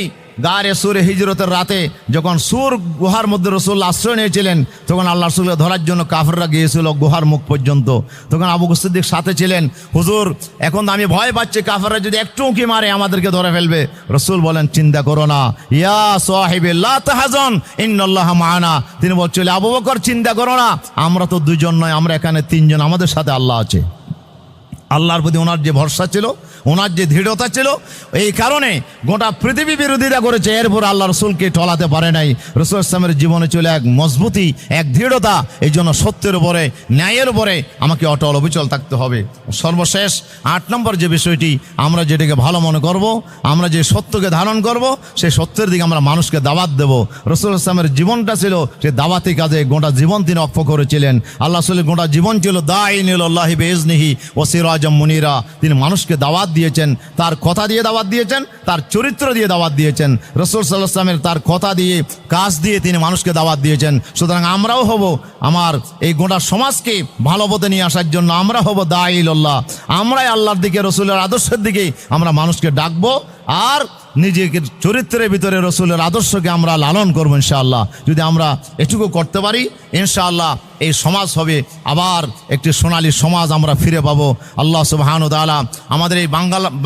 গারে সুরে হিজরতের রাতে যখন সুর গুহার মধ্যে রাসূলুল্লাহ আশ্রয় নিয়েছিলেন, তখন আল্লাহ রাসূলকে ধরার জন্য কাফেররা গিয়েছিল গুহার মুখ পর্যন্ত। তখন আবু বকর সিদ্দিক সাথে ছিলেন, হুজুর এখন আমি ভয় পাচ্ছি, কাফেররা যদি একটু উঁকি মারে আমাদেরকে ধরে ফেলবে। রাসূল বলেন, চিন্তা করো না, ইয়া সাহিবি লা তাহজান ইন্নাল্লাহা মা'ানা। তিনি বলছিলেন, আবু বকর চিন্তা করো না, আমরা তো দুইজন নয়, আমরা এখানে 3 জন, আমাদের সাথে আল্লাহ আছে। আল্লাহর প্রতি ওনার যে ভরসা ছিল, ওনার যে দৃঢ়তা ছিল, এই কারণে গোটা পৃথিবী বিরোধিতা করেছে, এরপর আল্লাহ রসুলকে টলাতে পারে নাই। রাসূল ইসলামের জীবনে ছিল এক মজবুতি, এক দৃঢ়তা। এই জন্য সত্যের উপরে, ন্যায়ের উপরে আমাকে অটল অবিচল থাকতে হবে। সর্বশেষ 8 নম্বর যে বিষয়টি, আমরা যেটাকে ভালো মনে করব, আমরা যে সত্যকে ধারণ করব, সেই সত্যের দিকে আমরা মানুষকে দাওয়াত দেব। রাসূল ইসলামের জীবনটা ছিল সে দাওয়াতি কাজে, গোটা জীবন তিনি অক্ষ করেছিলেন। আল্লাহ রাসূলের গোটা জীবন ছিল দাঈন ইলাল্লাহি বিইজনিহি ওয়া সিরাজাম মুনিরা। তিনি মানুষকে দাওয়াত দিয়েছেন, তার কথা দিয়ে দাওয়াত দিয়েছেন, তার চরিত্র দিয়ে দাওয়াত দিয়েছেন। রাসূল সাল্লাল্লাহু আলাইহি ওয়াসাল্লামের তার কথা দিয়ে, কাজ দিয়ে তিনি মানুষকে দাওয়াত দিয়েছেন। সুতরাং আমরাও হব, আমার এই গোটা সমাজকে ভালো পথে নিয়ে আসার জন্য আমরা হব দাঈ ইলাল্লাহ। আমরাই আল্লাহর দিকে, রাসূলের আদর্শের দিকে আমরা মানুষকে ডাকবো, আর নিজেকে চরিত্রের ভিতরে রাসূলের আদর্শকে আমরা লালন করবো ইনশাআল্লাহ। যদি আমরা এটুকু করতে পারি, ইনশাআল্লাহ এই সমাজ হবে আবার একটি সোনালী সমাজ, আমরা ফিরে পাবো। আল্লাহ সুবহানাহু ওয়া তাআলা আমাদের এই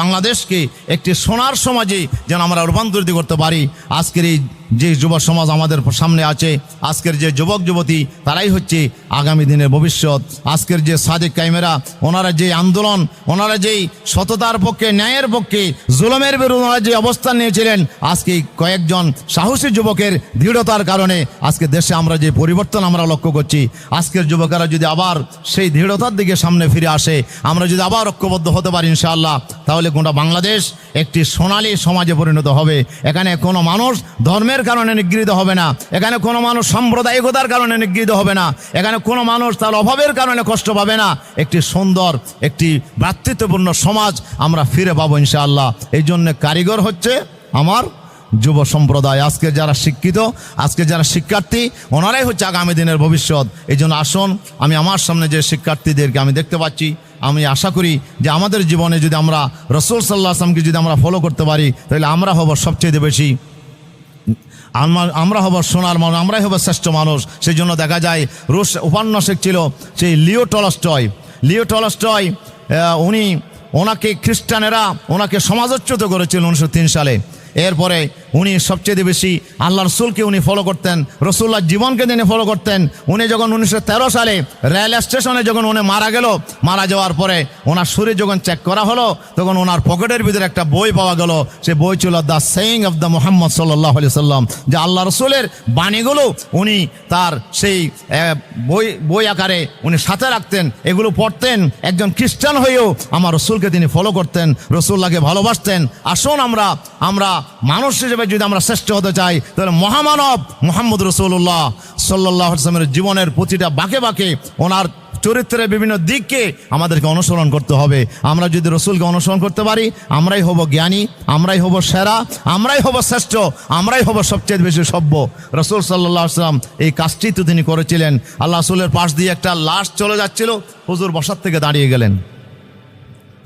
বাংলাদেশকে একটি সোনার সমাজে যেন আমরা রূপান্তরিত করতে পারি। আজকের এই যে যুব সমাজ আমাদের সামনে আছে, আজকের যে যুবক যুবতী, তারাই হচ্ছে আগামী দিনের ভবিষ্যৎ। আজকের যে সাদিক কাইমেরা, ওনারা যে আন্দোলন, ওনারা যেই সততার পক্ষে, ন্যায়ের পক্ষে, জুলুমের বিরুদ্ধে ওনারা যে অবস্থান নিয়েছিলেন, আজকে কয়েকজন সাহসী যুবকের দৃঢ়তার কারণে আজকে দেশে আমরা যে পরিবর্তন আমরা লক্ষ্য করছি। আজকের যুবকেরা যদি আবার সেই দৃঢ়তার দিকে সামনে ফিরে আসে, আমরা যদি আবার ঐক্যবদ্ধ হতে পারি ইনশাআল্লাহ, তাহলে গোটা বাংলাদেশ একটি সোনালী সমাজে পরিণত হবে। এখানে কোনো মানুষ ধর্মের কারণে নিগৃহীত হবে না, এখানে কোনো মানুষ সাম্প্রদায়িকতার কারণে নিগৃহীত হবে না, এখানে কোনো মানুষ তার অভাবের কারণে কষ্ট পাবে না। একটি সুন্দর, একটি ভ্রাতৃত্বপূর্ণ সমাজ আমরা ফিরে পাবো ইনশাআল্লাহ। এই জন্য কারিগর হচ্ছে আমার যুব সম্প্রদায়। আজকে যারা শিক্ষিত, আজকে যারা শিক্ষার্থী, ওনারাই হচ্ছে আগামী দিনের ভবিষ্যৎ। এই জন্য আসুন, আমি আমার সামনে যে শিক্ষার্থীদেরকে আমি দেখতে পাচ্ছি, আমি আশা করি যে আমাদের জীবনে যদি আমরা রাসূল সাল্লাল্লাহু আলাইহি ওয়াসাল্লামকে যদি আমরা ফলো করতে পারি, তাহলে আমরা হব সবচেয়ে বেশি, আমরা হব সোনার মানুষ, আমরাই হব শ্রেষ্ঠ মানুষ। সেই জন্য দেখা যায় রুশ উপন্যাসিক ছিল সেই লিও টলস্টয়। ওনাকে খ্রিস্টানেরা ওনাকে সমাজচ্যুত করেছিল 1903 সালে। এরপরে উনি সবচেয়ে বেশি আল্লাহ রসুলকে উনি ফলো করতেন, রসুল্লাহর জীবনকে তিনি ফলো করতেন। উনি যখন 1913 সালে রেল স্টেশনে যখন উনি মারা যাওয়ার পরে ওনার শরীর যখন চেক করা হলো, তখন ওনার পকেটের ভিতরে একটা বই পাওয়া গেল। সে বই ছিল the saying of the Muhammad সাল্লাল্লাহু আলাইহি সাল্লাম, যে আল্লাহ রসুলের বাণীগুলো উনি তার সেই বই আকারে উনি সাথে রাখতেন, এগুলো পড়তেন। একজন খ্রিস্টান হয়েও আমার রসুলকে তিনি ফলো করতেন, রসুল্লাহকে ভালোবাসতেন। আসুন আমরা মানুষ হিসেবে যদি আমরা শ্রেষ্ঠ হতে চাই, তাহলে মহামানব মুহাম্মদ রাসূলুল্লাহ সাল্লাল্লাহু আলাইহি ওয়াসাল্লামের জীবনের প্রতিটা বাঁকে বাঁকে ওনার চরিত্রের বিভিন্ন দিককে আমাদেরকে অনুসরণ করতে হবে। আমরা যদি রসুলকে অনুসরণ করতে পারি, আমরাই হব জ্ঞানী, আমরাই হব সেরা, আমরাই হব শ্রেষ্ঠ, আমরাই হব সবচেয়ে বেশি সভ্য। রসুল সাল্লাল্লাহু আলাইহি ওয়াসাল্লাম এই কাজটি তো তিনি করেছিলেন। আল্লাহ রসুলের পাশ দিয়ে একটা লাশ চলে যাচ্ছিল, হুজুর বসার থেকে দাঁড়িয়ে গেলেন।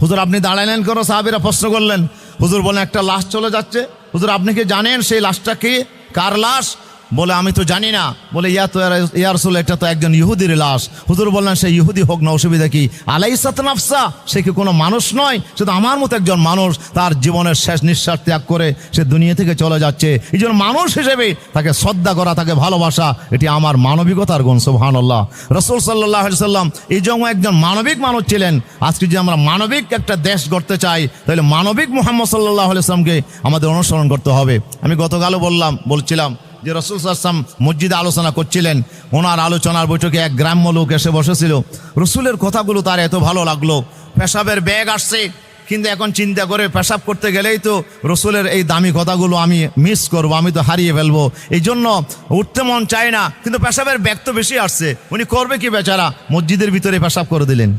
হুজুর আপনি দাঁড়ালেন কেন? সাহাবীরা প্রশ্ন করলেন। হুজুর বলেন একটা লাশ চলে যাচ্ছে, হুজুর আপনি কি জানেন সেই লাশটা কি, কার লাশ? বলে আমি তো জানি না। বলে ইয়া রাসূল, এটা তো একজন ইহুদির লাশ। হুজুর বললেন সে ইহুদি হোক না, অসুবিধা কি? আলাইসাত নাফসা, সে কি কোনো মানুষ নয়? সে তো আমার মতো একজন মানুষ, তার জীবনের শেষ নিঃশ্বাস ত্যাগ করে সে দুনিয়া থেকে চলে যাচ্ছে। এই জন্য মানুষ হিসেবে তাকে শ্রদ্ধা করা, তাকে ভালোবাসা, এটি আমার মানবিকতার গুণ। সুবহানাল্লাহ। রাসূল সাল্লাল্লাহু আলাইহি সাল্লাম এই জন্য একজন মানবিক মানুষ ছিলেন। আজকে যদি আমরা মানবিক একটা দেশ গড়তে চাই, তাহলে মানবিক মুহাম্মদ সাল্লাল্লাহু আলাইহি সাল্লামকে আমাদের অনুসরণ করতে হবে। আমি গতকালও বলছিলাম যে রাসূল সাল্লাল্লাহু আলাইহি ওয়াসাল্লাম মসজিদে আলোচনা করছিলেন, ওনার আলোচনার বৈঠকে এক গ্রাম্য লোক এসে বসেছিল। রসুলের কথাগুলো তার এত ভালো লাগলো। পেশাবের ব্যাগ আসছে, কিন্তু এখন চিন্তা করে পেশাব করতে গেলেই তো রসুলের এই দামি কথাগুলো আমি মিস করব, আমি তো হারিয়ে ফেলবো। এই জন্য উঠতে মন চায় না, কিন্তু পেশাবের ব্যাগ তো বেশি আসছে, উনি করবে কি বেচারা? মসজিদের ভিতরে পেশাব করে দিলেন,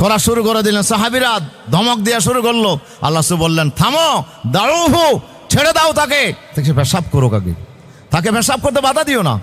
করা শুরু করে দিলেন। সাহাবীরা ধমক দেওয়া শুরু করলো। আল্লাহ রাসূল বললেন থামো, দাঁড়াও, ছেড়ে দাও তাকে, সে পেশাব করো, তাকে পেশাব করতে বাধা দিও না।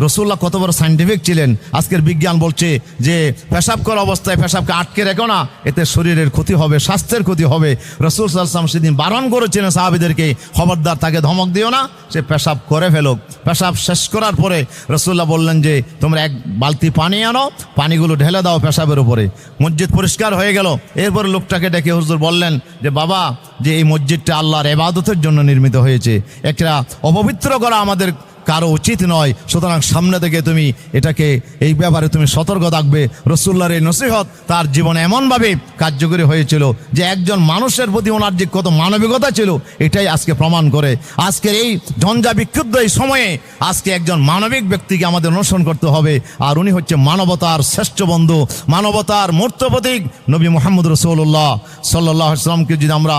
রসুল্লাহ কত বড় সাইন্টিফিক ছিলেন। আজকের বিজ্ঞান বলছে যে পেশাব করা অবস্থায় পেশাবকে আটকে রেখো না, এতে শরীরের ক্ষতি হবে, স্বাস্থ্যের ক্ষতি হবে। রসুল সাল্লাল্লাহু আলাইহি ওয়াসাল্লাম সেদিন বারণ করেছিলেন সাহাবীদেরকে, খবরদার তাকে ধমক দিও না, সে পেশাব করে ফেলুক। পেশাব শেষ করার পরে রসুল্লাহ বললেন যে তোমরা এক বালতি পানি আনো, পানিগুলো ঢেলে দাও পেশাবের উপরে। মসজিদ পরিষ্কার হয়ে গেল। এরপরে লোকটাকে ডেকে হুজুর বললেন যে বাবা, যে এই মসজিদটা আল্লাহর ইবাদতের জন্য নির্মিত হয়েছে, একটা অপবিত্র করা আমাদের কারো উচিত নয়। সুতরাং সামনে থেকে তুমি এটাকে, এই ব্যাপারে তুমি সতর্ক থাকবে। রসুল্লাহর এই নসিহত তার জীবনে এমনভাবে কার্যকরী হয়েছিল যে একজন মানুষের প্রতি ওনার যে কত মানবিকতা ছিল, এটাই আজকে প্রমাণ করে। আজকের এই ঝঞ্ঝা বিক্ষুব্ধ এই সময়ে আজকে একজন মানবিক ব্যক্তিকে আমাদের অনুসরণ করতে হবে, আর উনি হচ্ছে মানবতার শ্রেষ্ঠ বন্ধু, মানবতার মূর্ত প্রতীক নবী মুহাম্মদ রাসূলুল্লাহ সাল্লাল্লাহু আলাইহি ওয়াসাল্লামকে যদি আমরা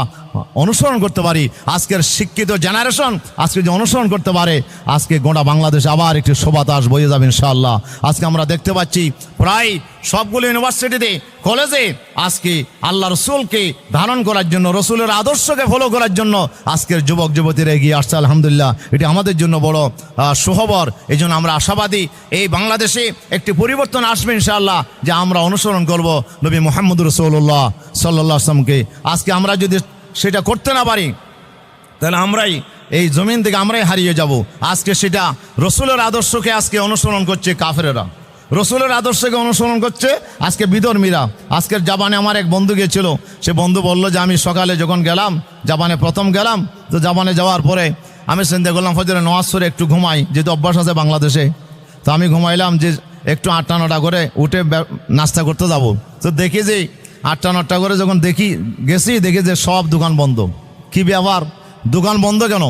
অনুসরণ করতে পারি, আজকের শিক্ষিত জেনারেশন আজকে যে অনুসরণ করতে পারে, আজকে গোটা বাংলাদেশ আবার একটি শোভাতাস বয়ে যাবে ইনশাআল্লাহ। আজকে আমরা দেখতে পাচ্ছি প্রায় সবগুলো ইউনিভার্সিটিতে, কলেজে আজকে আল্লাহ রসুলকে ধারণ করার জন্য, রসুলের আদর্শকে ফলো করার জন্য আজকের যুবক যুবতীরা এগিয়ে আসছে। আলহামদুলিল্লাহ, এটি আমাদের জন্য বড় সুখবর। এই জন্য আমরা আশাবাদী এই বাংলাদেশে একটি পরিবর্তন আসবে ইনশাআল্লাহ, যে আমরা অনুসরণ করব নবী মুহাম্মদ রাসূলুল্লাহ সাল্লাল্লাহু আলাইহি ওয়াসাল্লামকে। আজকে আমরা যদি সেটা করতে না পারি, তাহলে আমরাই এই জমিন থেকে আমরাই হারিয়ে যাব। আজকে সেটা রসুলের আদর্শকে আজকে অনুসরণ করছে কাফেরেরা, রসুলের আদর্শকে অনুসরণ করছে আজকে বিধর্মীরা। আজকের জাপানে আমার এক বন্ধু গিয়েছিল, সে বন্ধু বলল যে আমি সকালে যখন গেলাম, জাপানে প্রথম গেলাম, তো জাপানে যাওয়ার পরে আমি চিন্তা করলাম ফজরে নামাজ পড়ে একটু ঘুমাই, যেহেতু অভ্যাস আছে বাংলাদেশে। তো আমি ঘুমাইলাম যে একটু 8টা-9টা করে উঠে নাস্তা করতে যাব। তো দেখি যে 8টা-9টা করে যখন গেছি দেখি যে সব দোকান বন্ধ। কি ব্যাপার, দোকান বন্ধ কেন?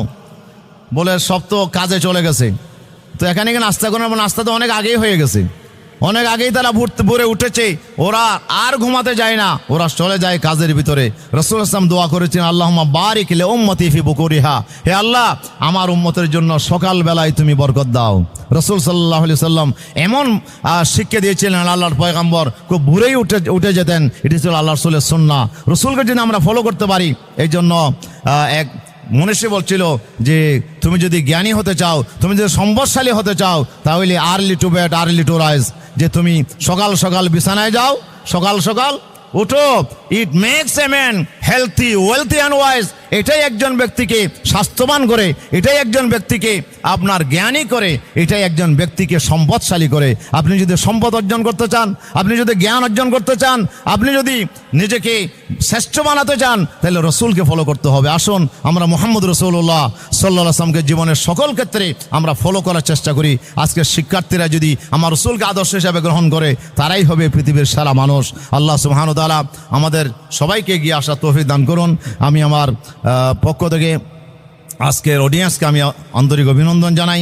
বলে সব তো কাজে চলে গেছে। তো এখানে কি নাস্তা করার, নাস্তা তো অনেক আগেই হয়ে গেছে, অনেক আগেই তারা ভোরে উঠেছে। ওরা আর ঘুমাতে যায় না, ওরা চলে যায় কাজের ভিতরে। রাসূল ইসলাম দোয়া করেছেন, আল্লাহুম্মা বারিক লি উম্মতি ফি বুকুরিহা, হে আল্লাহ আমার উম্মতের জন্য সকালবেলায় তুমি বরকত দাও। রাসূল সাল্লাল্লাহু আলাইহি সাল্লাম এমন শিক্ষা দিয়েছিলেন, আল্লাহর পয়গম্বর খুব ভোরেই উঠে যেতেন। এটি ছিল আল্লাহ রাসূলের সুন্নাহ। রাসূলকে যদি আমরা ফলো করতে পারি, এই জন্য এক মনীষী বলছিল যে তুমি যদি জ্ঞানী হতে চাও, তুমি যদি সম্পদশালী হতে চাও, তাহলে early to bed early to rise, যে তুমি সকাল সকাল বিছানায় যাও, সকাল সকাল উঠো। It makes a man healthy, wealthy and wise. এটাই একজন ব্যক্তিকে স্বাস্থ্যবান করে, এটাই একজন ব্যক্তিকে আপনার জ্ঞানী করে, এটাই একজন ব্যক্তিকে সম্পদশালী করে। আপনি যদি সম্পদ অর্জন করতে চান, আপনি যদি জ্ঞান অর্জন করতে চান, আপনি যদি নিজেকে শ্রেষ্ঠ বানাতে চান, তাহলে রসুলকে ফলো করতে হবে। আসুন আমরা মুহাম্মদ রাসূলুল্লাহ সাল্লাল্লাহু আলাইহি ওয়াসাল্লামকে জীবনের সকল ক্ষেত্রে আমরা ফলো করার চেষ্টা করি। আজকের শিক্ষার্থীরা যদি আমার রসুলকে আদর্শ হিসাবে গ্রহণ করে, তারাই হবে পৃথিবীর সেরা মানুষ। আল্লাহ সুবহানাহু ওয়া তাআলা আমাদের সবাইকে এগিয়ে আসার তৌফিক দান করুন। আমি আমার পক্ষ থেকে আজকের অডিয়েন্সকে আমি আন্তরিক অভিনন্দন জানাই।